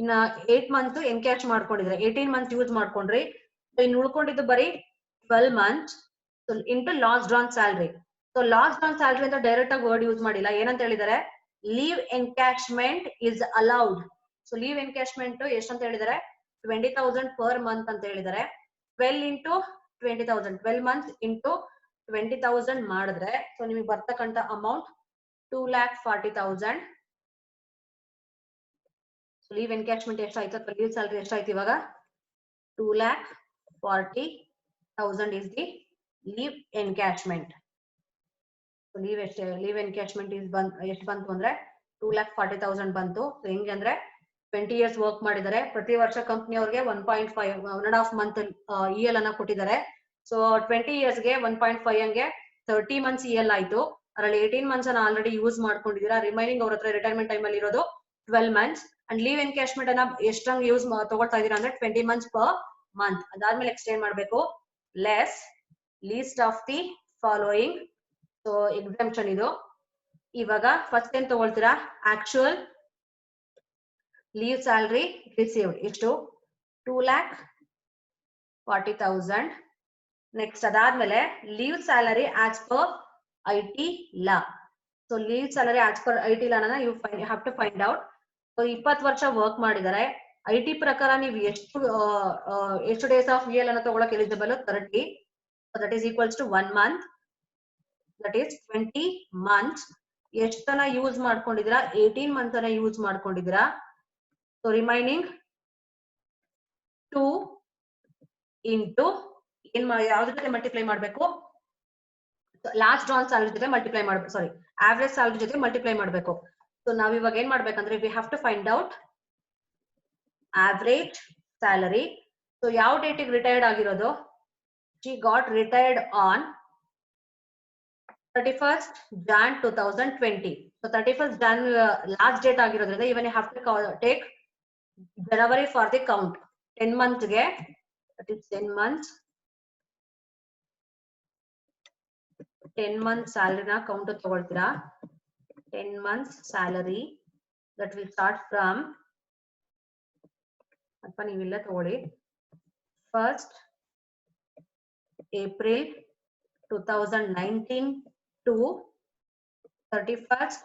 ಇನ್ನ 8 months ಎನ್ಕ್ಯಾಶ್ ಮಾಡ್ಕೊಂಡಿದ್ರೆ 18 months ಯೂಸ್ ಮಾಡ್ಕೊಂಡ್ರಿ. ಇನ್ನು ಉಳ್ಕೊಂಡಿದ್ದು ಬರೀ 12 months into last drawn salary. So last drawn salary ಅಂತ ಡೈರೆಕ್ಟ್ ಆಗಿ ವರ್ಡ್ ಯೂಸ್ ಮಾಡಿಲ್ಲ, ಏನಂತ ಹೇಳಿದ್ದಾರೆ, leave encashment is allowed. So leave encashment ಎಷ್ಟಂತ ಹೇಳಿದ್ದಾರೆ, 20,000 ಪರ್ ಮಂತ್ ಅಂತ ಹೇಳಿದ್ದಾರೆ. 12 into 20,000, 12 months into 20,000 ಮಾಡಿದ್ರೆ ಸೊ ನಿಮಗೆ ಬರ್ತಕ್ಕಂತ ಅಮೌಂಟ್ 2,40,000. ಲೀವ್ ಎನ್ಕ್ಯಾಶ್ಮೆಂಟ್ ಎಷ್ಟಾಯ್ತು ಅಥವಾ ಲೀವ್ ಸ್ಯಾಲರಿ ಎಷ್ಟಾಯ್ತು ಇವಾಗ, 2,40,000 is the leave encashment. So leave encashment is ಎಷ್ಟು ಬಂತು ಅಂದ್ರೆ 2,40,000 ಬಂತು. ಸೊ ಹೆಂಗೆ ಅಂದ್ರೆ 20 years ವರ್ಕ್ ಮಾಡಿದ್ದಾರೆ, ಪ್ರತಿ ವರ್ಷ ಕಂಪ್ನಿ ಅವ್ರಿಗೆ 1.5 1.5 month EL ಅನ್ನ ಕೊಟ್ಟಿದ್ದಾರೆ. ಸೊ 20 years ಗೆ 1.5 ಹಂಗೆ 30 months EL ಆಯ್ತು. ಅದರಲ್ಲಿ 18 months ಅನ್ನ ಆಲ್ರೆಡಿ ಯೂಸ್ ಮಾಡ್ಕೊಂಡಿದ್ದೀರಾ, ರಿಮೈನಿಂಗ್ ಅವ್ರ ಹತ್ರ ರಿಟೈರ್ಮೆಂಟ್ ಟೈಮ್ ಅಲ್ಲಿ ಇರೋದು 12 months. ಅಂಡ್ ಲೀವ್ ಎನ್ಕ್ಯಾಶ್ಮೆಂಟ್ ಅನ್ನ ಎಷ್ಟಂಗ್ ಯೂಸ್ ತಗೊಳ್ತಾ ಇದೀರಾ ಅಂದ್ರೆ 20 months per month. ಅದಾದ್ಮೇಲೆ ಎಕ್ಸ್ಟೆಂಡ್ ಮಾಡ್ಬೇಕು, less least of the following. So exemption ಇದು. ಇವಾಗ ಫಸ್ಟ್ ಏನ್ ತಗೊಳ್ತೀರಾ, ಆಕ್ಚುಯಲ್ ಲೀವ್ ಸ್ಯಾಲರಿ ರಿಸೀವ್ಡ್ ಎಷ್ಟು, 2,40,000. ನೆಕ್ಸ್ಟ್ ಅದಾದ್ಮೇಲೆ leave salary as per IT law. So leave salary as per IT law you have to find out. So 20 ವರ್ಷ work ಮಾಡಿದ್ದಾರೆ, IT ಪ್ರಕಾರ ನೀವು ಎಷ್ಟು ಡೇಸ್ ಆಫ್ EL ಅನ್ನ ತಗೊಳಕ್ eligible, 30. That is equals to 1 month, that is 20 months. ಎಷ್ಟನ್ನ use ಮಾಡ್ಕೊಂಡಿದ್ದೀರಾ, 18 months ಅನ್ನ ಯೂಸ್ ಮಾಡ್ಕೊಂಡಿದ್ದೀರಾ. ಸೊ ರಿಮೈನಿಂಗ್ 2 into ಯಾವ್ದ್ರ ಜೊತೆ ಮಲ್ಟಿಪ್ಲೈ ಮಾಡ್ಬೇಕು, ಲಾಸ್ಟ್ ಡ್ರಾನ್ ಸ್ಯಾಲರಿ ಜೊತೆ ಮಲ್ಟಿಪ್ಲೈ ಮಾಡ್ಬೇಕು, ಸಾರಿ ಆವರೇಜ್ ಸ್ಯಾಲರಿ ಜೊತೆ ಮಲ್ಟಿಪ್ಲೈ ಮಾಡ್ಬೇಕು. ಸೊ ನಾವ್ ಇವಾಗ ಏನ್ ಮಾಡ್ಬೇಕಂದ್ರೆ we have to find out average salary. So ಯಾವ ಡೇಟಿಗೆ ರಿಟೈರ್ಡ್ ಆಗಿರೋದು, she got retired on 31st Jan 2020. So 31st Jan last date ಆಗಿರೋದ್ರಿಂದ even you have to take January for the count. 10 months ಗೆ that is 10 months, 10 months ಸ್ಯಾಲರಿನ count ತಗೊಳ್ತೀರಾ. 10 months salary that will start from, ಅಥವಾ ನೀವಿಲ್ಲ ತಗೊಳ್ಳಿ, 1st April 2019 to 31st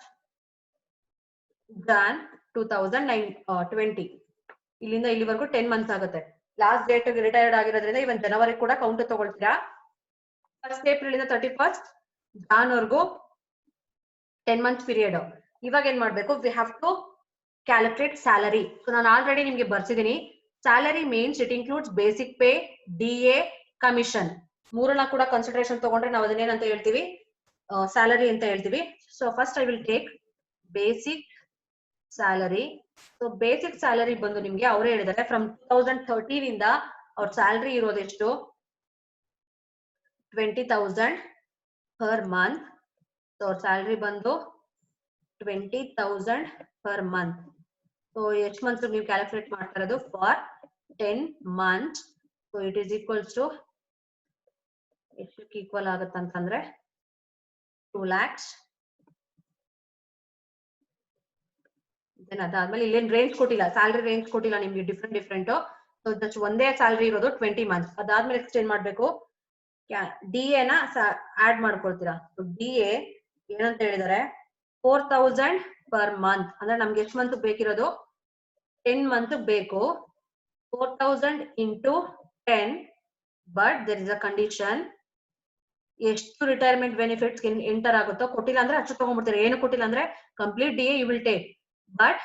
Jan 2020. ಇಲ್ಲಿಂದ ಇಲ್ಲಿವರೆಗೂ 10 months ಆಗುತ್ತೆ. Last date retired ಆಗಿರೋದ್ರಿಂದ ಇವನ್ ಜನವರಿ ಕೂಡ ಕೌಂಟ್ ತಗೊಳ್ತೀರಾ. 1st April ಇಂದ 31st Jan ವರ್ಗೂ 10 months ಪೀರಿಯಡ್. ಇವಾಗ ಏನ್ ಮಾಡ್ಬೇಕು, we have to calculate salary. So ನಾನು ಆಲ್ರೆಡಿ ನಿಮ್ಗೆ ಬರ್ಸಿದೀನಿ. Salary means it includes basic pay, DA, commission. ಮೂರನ್ನ ಕೂಡ ಕನ್ಸಿಡರೇಷನ್ ತಗೊಂಡ್ರೆ ನಾವು ಅದನ್ನೇನಂತ ಹೇಳ್ತೀವಿ, ಸ್ಯಾಲರಿ ಅಂತ ಹೇಳ್ತೀವಿ. So first I will take basic salary. So basic salary ಬಂದು ನಿಮ್ಗೆ ಅವರೇ ಹೇಳಿದ್ದಾರೆ ಫ್ರಮ್ 2013 ಇಂದ ಅವ್ರ ಸ್ಯಾಲರಿ ಇರೋದೆಷ್ಟು, 20,000 per month. ಸೊ ಅವ್ರ ಸ್ಯಾಲರಿ ಬಂದು 20,000 per month. ಸೊ ಎಷ್ಟು ಮಂತ್ಸ್ ನೀವು ಕ್ಯಾಲ್ಕುಲೇಟ್ ಮಾಡ್ತಾ ಇರೋದು for 10 months. So it is equals to ಎಷ್ಟಕ್ಕೆ ಈಕ್ವಲ್ ಆಗುತ್ತೆ ಅಂತಂದ್ರೆ 2 lakhs. ದೆನ್ ಅದಾದ್ಮೇಲೆ ಇಲ್ಲೇನ್ ರೇಂಜ್ ಕೊಟ್ಟಿಲ್ಲ, ಸ್ಯಾಲರಿ ರೇಂಜ್ ಕೊಟ್ಟಿಲ್ಲ ನಿಮ್ಗೆ, ಡಿಫ್ರೆಂಟ್. ಸೊ ಜಸ್ಟ್ ಒಂದೇ ಸ್ಯಾಲರಿ ಇರೋದು 20 months. ಅದಾದ್ಮೇಲೆ ನೆಕ್ಸ್ಟ್ ಏನ್ ಮಾಡ್ಬೇಕು, DA ನ ಆಡ್ ಮಾಡ್ಕೊಳ್ತೀರಾ. DA ಏನಂತ ಹೇಳಿದಾರೆ 4000 per month. ಅಂದ್ರೆ ನಮ್ಗೆ ಎಷ್ಟು ಮಂತ್ ಬೇಕಿರೋದು 10 month ಬೇಕು. 4000 into 10, but there is a condition. ಎಷ್ಟು ರಿಟೈರ್ಮೆಂಟ್ ಬೆನಿಫಿಟ್ಸ್ ಎಂಟರ್ ಆಗುತ್ತೋ, ಕೊಟ್ಟಿಲ್ಲ ಅಂದ್ರೆ ಅಷ್ಟು ತಗೊಂಡ್ಬಿಡ್ತೀರಾ. ಏನು ಕೊಟ್ಟಿಲ್ಲ ಅಂದ್ರೆ complete DA you will take. But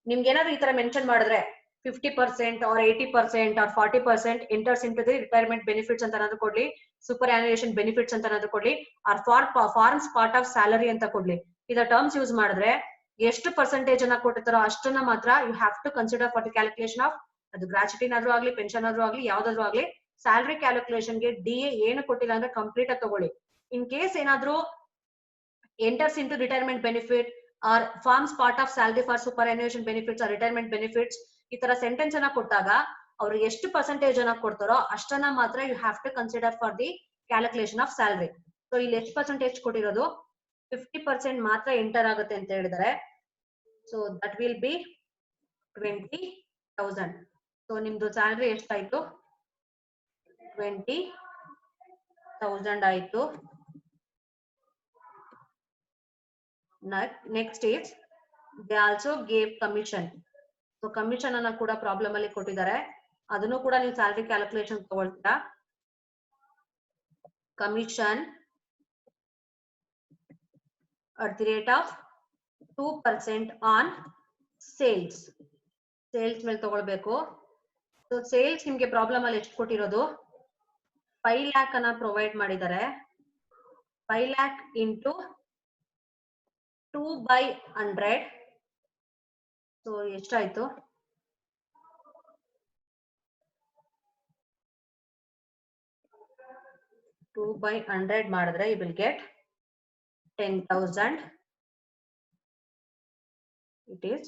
ನಿಮ್ಗೆ ಏನಾದ್ರು ಈ ತರ ಮೆನ್ಷನ್ ಮಾಡಿದ್ರೆ 50% or 80% or 40% enters into the retirement benefits ಅಂತ ಏನಾದ್ರು ಕೊಡ್ಲಿ, superannuation benefits ಅಂತ ಏನಾದ್ರು ಕೊಡ್ಲಿ, or forms part of salary ಅಂತ ಕೊಡ್ಲಿ. ಇದರ ಟರ್ಮ್ಸ್ ಯೂಸ್ ಮಾಡಿದ್ರೆ ಎಷ್ಟು ಪರ್ಸೆಂಟೇಜ್ ಅನ್ನ ಕೊಟ್ಟಿರ್ತಾರೋ ಅಷ್ಟನ್ನ ಮಾತ್ರ you have to consider for the calculation of, ಅದು ಗ್ರಾಚ್ಯುಟಿ ಆದ್ರೂ ಆಗ್ಲಿ, ಪೆನ್ಷನ್ ಆದ್ರೂ ಆಗ್ಲಿ, ಯಾವ್ದಾದ್ರು ಆಗ್ಲಿ, ಸ್ಯಾಲರಿ ಕ್ಯಾಲ್ಕುಲೇಷನ್ ಗೆ DA ಏನು ಕೊಟ್ಟಿಲ್ಲ ಅಂದ್ರೆ ಕಂಪ್ಲೀಟ್ ಆಗಿ ತಗೊಳ್ಳಿ. ಇನ್ ಕೇಸ್ ಏನಾದ್ರು enters into retirement benefit or forms part of salary for superannuation benefits or retirement benefits, ಈ ತರ ಸೆಂಟೆನ್ಸ್ ಅನ್ನ ಕೊಟ್ಟಾಗ ಅವ್ರು ಎಷ್ಟು ಪರ್ಸೆಂಟೇಜ್ ಅನ್ನ ಕೊಡ್ತಾರೋ ಅಷ್ಟನ್ನ ಮಾತ್ರ you have to consider for the calculation of salary. So ಇಲ್ಲಿ ಎಷ್ಟು ಪರ್ಸೆಂಟೇಜ್ ಕೊಟ್ಟಿರೋದು 50% ಮಾತ್ರ ಎಂಟರ್ ಆಗುತ್ತೆ ಅಂತ ಹೇಳಿದ್ದಾರೆ. So that will be 20,000. So ನಿಮ್ದು ಸ್ಯಾಲರಿ ಎಷ್ಟಾಯ್ತು 20,000 ಆಯ್ತು. Next is they also gave commission. So commission ಅನ್ನ ಕೂಡ ಪ್ರಾಬ್ಲಮ್ ಅಲ್ಲಿ ಕೊಟ್ಟಿದ್ದಾರೆ, ಅದನ್ನು ಕೂಡ ನೀವು ಸ್ಯಾಲರಿ ಕ್ಯಾಲ್ಕುಲೇಷನ್ ತಗೊಳ್ತೀರಾ. Commission at the rate of 2% on sales. Sales ಮೇಲೆ ತಗೊಳ್ಬೇಕು. ಸೊ ಸೇಲ್ಸ್ ನಿಮ್ಗೆ ಪ್ರಾಬ್ಲಮ್ ಅಲ್ಲಿ ಎಷ್ಟು ಕೊಟ್ಟಿರೋದು 5 lakh ಅನ್ನ ಪ್ರೊವೈಡ್ ಮಾಡಿದ್ದಾರೆ. 5 lakh into 2/100. ಸೊ ಎಷ್ಟಾಯ್ತು 2/100 ಮಾಡಿದ್ರೆ you will get 10,000. It is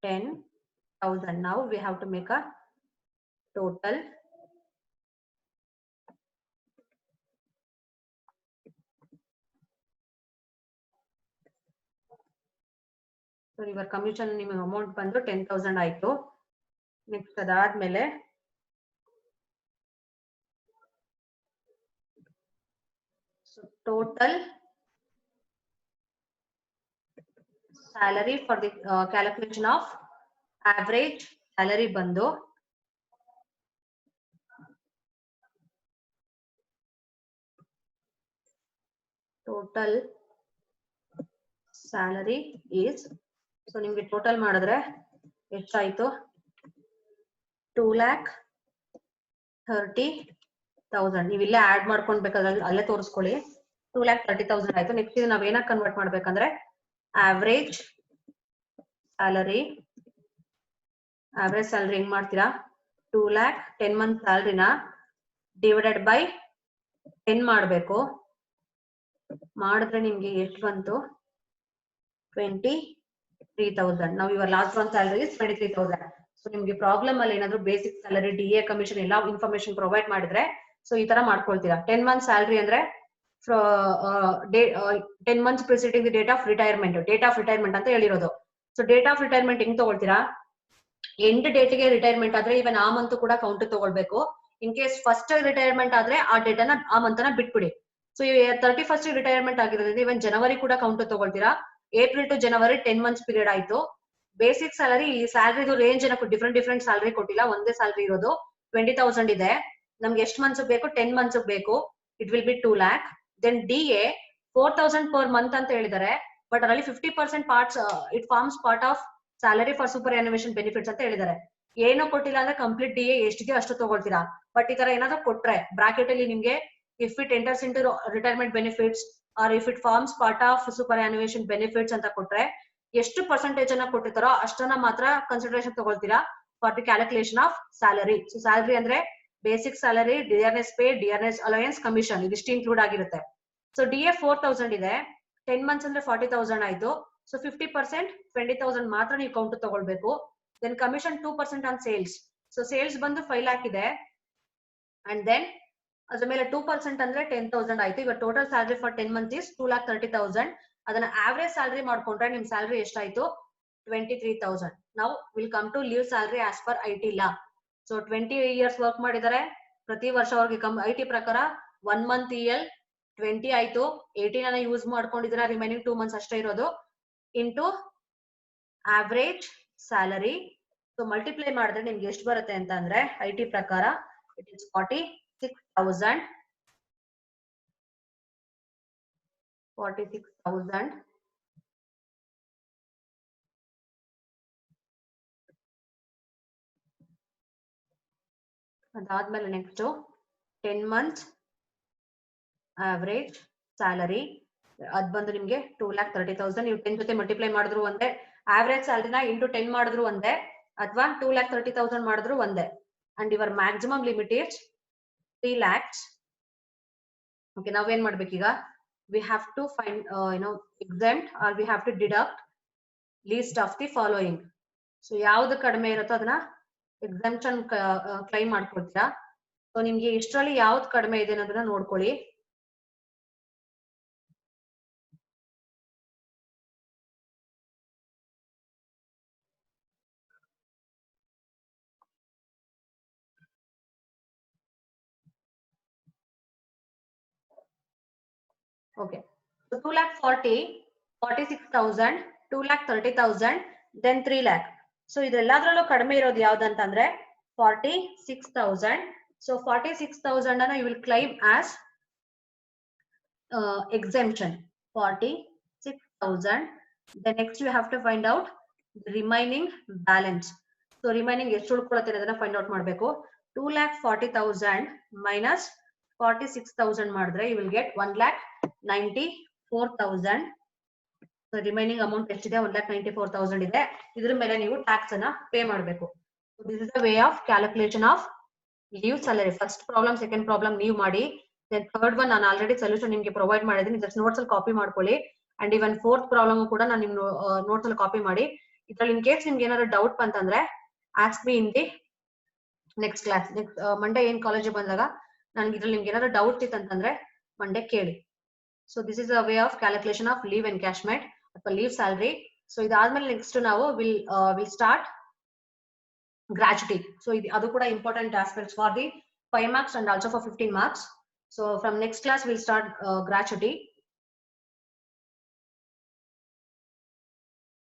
10,000. Now we have to make a total. So your commission ನಿಮಗೆ ಅಮೌಂಟ್ ಬಂದು 10,000 ಆಯ್ತು. ನೆಕ್ಸ್ಟ್ ಅದಾದ್ಮೇಲೆ total salary for the calculation of average salary ಬಂದು total salary is, so ನಿಮ್ಗೆ total ಮಾಡಿದ್ರೆ ಎಷ್ಟಾಯ್ತು 2,30,000. ನೀವು ಇಲ್ಲೇ ಆಡ್ ಮಾಡ್ಕೊಂಡ್ಬೇಕಾದ್ರೆ ಅಲ್ಲೇ ತೋರಿಸ್ಕೊಳ್ಳಿ. 2,30,000 ಆಯ್ತು. ನೆಕ್ಸ್ಟ್ ಇದು ನಾವ್ ಏನಕ್ಕೆ ಕನ್ವರ್ಟ್ ಮಾಡ್ಬೇಕಂದ್ರೆ ಆವರೇಜ್ ಸ್ಯಾಲರಿ. ಆವರೇಜ್ ಸ್ಯಾಲರಿ ಹೆಂಗ್ ಮಾಡ್ತೀರಾ 2 lakh 10 month ಸ್ಯಾಲರಿನ ಡಿವೈಡೆಡ್ ಬೈ 10 ಮಾಡ್ಬೇಕು. ಮಾಡಿದ್ರೆ ನಿಮ್ಗೆ ಎಷ್ಟು ಬಂತು 23,000. ನಾವು ಇವಾಗ ಲಾಸ್ಟ್ ಒನ್ ಸ್ಯಾಲರಿ 23,000. ಸೊ ನಿಮ್ಗೆ ಪ್ರಾಬ್ಲಮ್ ಅಲ್ಲಿ ಏನಾದ್ರು ಬೇಸಿಕ್ ಸ್ಯಾಲರಿ DA ಕಮಿಷನ್ ಎಲ್ಲಾ ಇನ್ಫಾರ್ಮೇಶನ್ ಪ್ರೊವೈಡ್ ಮಾಡಿದ್ರೆ ಸೊ ಈ ತರ ಮಾಡ್ಕೊಳ್ತೀರಾ. 10 month ಸ್ಯಾಲರಿ ಅಂದ್ರೆ 10 months preceding the date of retirement. Date of retirement ಅಂತ ಹೇಳಿರೋದು. ಸೊ ಡೇಟ್ ಆಫ್ ರಿಟೈರ್ಮೆಂಟ್ ಹೆಂಗ್ ತಗೊಳ್ತೀರಾ, ಎಂಡ್ ಡೇಟ್ಗೆ ರಿಟೈರ್ಮೆಂಟ್ ಆದ್ರೆ ಇವನ್ ಆ ಮಂತ್ ಕೂಡ ಕೌಂಟ್ ತಗೊಳ್ಬೇಕು. ಇನ್ ಕೇಸ್ ಫಸ್ಟ್ ರಿಟೈರ್ಮೆಂಟ್ ಆದ್ರೆ ಆ ಡೇಟ್ ಅನ್ನ ಆ ಮಂತ್ ಅನ್ನ ಬಿಟ್ಬಿಡಿ. ಸೊ 31st ರಿಟೈರ್ಮೆಂಟ್ ಆಗಿರೋದ್ರಿಂದ ಇವನ್ ಜನವರಿ ಕೂಡ ಕೌಂಟ್ ತಗೊಳ್ತೀರಾ. April to January 10 months period ಆಯ್ತು. ಬೇಸಿಕ್ ಸ್ಯಾಲರಿ, ಈ ಸ್ಯಾಲರಿದು ರೇಂಜ್ ಏನಕ್ಕೂ ಡಿಫ್ರೆಂಟ್ ಸ್ಯಾಲರಿ ಕೊಟ್ಟಿಲ್ಲ, ಒಂದೇ ಸ್ಯಾಲರಿ ಇರೋದು 20,000 ಇದೆ. ನಮ್ಗೆ ಎಷ್ಟು ಮಂತ್ಸ್ ಬೇಕು 10 months ಬೇಕು. It will be 2 lakh. Then DA 4,000 per month ಅಂತ ಹೇಳಿದ್ದಾರೆ. ಬಟ್ ಅದರಲ್ಲಿ 50% parts it forms part of salary for superannuation benefits ಅಂತ ಹೇಳಿದ್ದಾರೆ. ಏನೋ ಕೊಟ್ಟಿಲ್ಲ ಅಂದ್ರೆ ಕಂಪ್ಲೀಟ್ DA ಎಷ್ಟಿದೆ ಅಷ್ಟು ತಗೊಳ್ತೀರಾ. ಬಟ್ ಈ ತರ ಏನಾದ್ರು ಕೊಟ್ರೆ ಬ್ರಾಕೆಟ್ ಅಲ್ಲಿ ನಿಮ್ಗೆ if it enters into retirement benefits are if it forms part of superannuation benefits ಅಂತ ಕೊಟ್ರೆ ಎಷ್ಟು ಪರ್ಸೆಂಟೇಜ್ ಅನ್ನ ಕೊಟ್ಟಿರ್ತಾರೋ ಅಷ್ಟನ್ನ ಮಾತ್ರ ಕನ್ಸಿಡರೇಷನ್ ತಗೊಳ್ತೀರಾ for the calculation of salary. So salary ಅಂದ್ರೆ basic salary, dearness pay, dearness allowance, commission ಇದಿಷ್ಟು ಇನ್ಕ್ಲೂಡ್ ಆಗಿರುತ್ತೆ. ಸೊ DA 4,000 ಇದೆ. 10 months ಅಂದ್ರೆ 40,000 ಆಯ್ತು. ಸೊ 50% 20,000 ಮಾತ್ರ ನೀವು ಕೌಂಟ್ ತಗೊಳ್ಬೇಕು. Then commission 2% on sales. So sales ಬಂದು 5 lakh ಇದೆ. ಅಂಡ್ ದೆನ್ ಅದ್ರ ಮೇಲೆ 2% ಅಂದ್ರೆ 10,000 ಆಯ್ತು. ಇವಾಗ total salary for 10 months is 2,30,000. ಅದನ್ನ ಆವರೇಜ್ ಸ್ಯಾಲರಿ ಮಾಡ್ಕೊಂಡ್ರೆ ನಿಮ್ ಸ್ಯಾಲರಿ ಎಷ್ಟಾಯ್ತು? 23,000. ನಾವು will come to leave salary as per IT law. So 20 years work ಮಾಡಿದ್ದಾರೆ, ಪ್ರತಿ ವರ್ಷ ಅವ್ರಿಗೆ IT ಪ್ರಕಾರ 1 month EL 20 ಆಯ್ತು. 18 ಅನ್ನ ಯೂಸ್ ಮಾಡ್ಕೊಂಡಿದ್ರೆ ರಿಮೈನಿಂಗ್ 2 months ಅಷ್ಟೇ ಇರೋದು into average salary. So multiply ಮಾಡಿದ್ರೆ ನಿಮ್ಗೆ ಎಷ್ಟು ಬರುತ್ತೆ ಅಂತ ಅಂದ್ರೆ IT ಪ್ರಕಾರ ಇಟ್ ಇಸ್ 46,000. 46,000 ಅದಾದ್ಮೇಲೆ ನೆಕ್ಸ್ಟ್ 10 months ಆವರೇಜ್ ಸ್ಯಾಲರಿ ಅದ್ ಬಂದು ನಿಮ್ಗೆ 2,30,000. ನೀವು 10 ಜೊತೆ ಮಲ್ಟಿಪ್ಲೈ ಮಾಡಿದ್ರು ಒಂದೇ, ಆವರೇಜ್ ಸ್ಯಾಲರಿನ ಇಂಟು 10 ಮಾಡಿದ್ರು ಒಂದೇ, ಅಥವಾ 2,30,000 ಮಾಡಿದ್ರು ಒಂದೇ. And your maximum limit is 3 lakhs. Okay, ನಾವೇನ್ ಮಾಡ್ಬೇಕೀಗ? We have to find exempt or we have to deduct least of the following. So ಯಾವ್ದು ಕಡಿಮೆ ಇರುತ್ತೋ ಅದನ್ನ ಎಕ್ಸೆಂಪ್ಷನ್ ಕ್ಲೈಮ್ ಮಾಡ್ಕೊಳ್ತೀರಾ. ಸೊ ನಿಮ್ಗೆ ಇಷ್ಟರಲ್ಲಿ ಯಾವ್ದು ಕಡಿಮೆ ಇದೆ ಅನ್ನೋದನ್ನ ನೋಡ್ಕೊಳ್ಳಿ. Okay, so 2,40,000, 46,000, 2,30,000, then 3 lakh. So ಇದೆಲ್ಲದ್ರಲ್ಲೂ ಕಡಿಮೆ ಇರೋದು ಯಾವ್ದಂತಂದ್ರೆ 46,000. ಸೊ 46,000 ಅನ್ನ you will claim as exemption. 46,000. Then next you have to find out the remaining balance. So remaining ಎಷ್ಟು ಉಳ್ಕೊಳ್ಳುತ್ತೆ ಅದನ್ನ ಫೈಂಡ್ ಔಟ್ ಮಾಡಬೇಕು. 2,40,000 minus 46,000 ಮಾಡಿದ್ರೆ you will get 1,94,000. So remaining amount ಎಷ್ಟಿದೆ? 1,94,000 ಇದೆ. ಇದ್ರ ಮೇಲೆ ನೀವು ಟ್ಯಾಕ್ಸ್ ಅನ್ನ ಪೇ ಮಾಡಬೇಕು. This is the way of calculation of leave salary. First problem, second problem ನೀವು ಮಾಡಿ. ದೆನ್ ಥರ್ಡ್ ಒನ್ ನಾನು ಆಲ್ರೆಡಿ ಸೊಲ್ಯೂಷನ್ ನಿಮ್ಗೆ ಪ್ರೊವೈಡ್ ಮಾಡಿದ್ದೀನಿ, ಜಸ್ಟ್ ನೋಟ್ಸ್ ಅಲ್ಲಿ ಕಾಪಿ ಮಾಡ್ಕೊಳ್ಳಿ. ಅಂಡ್ ಇವನ್ ಫೋರ್ತ್ ಪ್ರಾಬ್ಲಮ್ ಕೂಡ ನಾನು ನಿಮ್ ನೋಟ್ಸ್ ಅಲ್ಲಿ ಕಾಪಿ ಮಾಡಿ. ಇದ್ರಲ್ಲಿ ಇನ್ ಕೇಸ್ ನಿಮ್ಗೆ ಏನಾದ್ರು ಡೌಟ್ ಬಂತಂದ್ರೆ ask me in the next class. Next Monday ಏನ್ ಕಾಲೇಜಿಗೆ ಬಂದಾಗ ನನ್ಗೆ ಇದ್ರಲ್ಲಿ ನಿಮ್ಗೆ ಏನಾದ್ರು ಡೌಟ್ ಇತ್ತಂತಂದ್ರೆ ಮಂಡೇ ಕೇಳಿ. So this is a way of calculation of leave encashment ಅಥವಾ ಲೀವ್ ಸ್ಯಾಲರಿ. ಸೊ ಇದಾದ್ಮೇಲೆ ನೆಕ್ಸ್ಟ್ ನಾವು ವಿಲ್ ಸ್ಟಾರ್ಟ್ ಗ್ರಾಚ್ಯುಟಿ. ಸೊ ಅದು ಕೂಡ important aspects for the 5 marks and also for 15 marks. So from next class we'll start gratuity.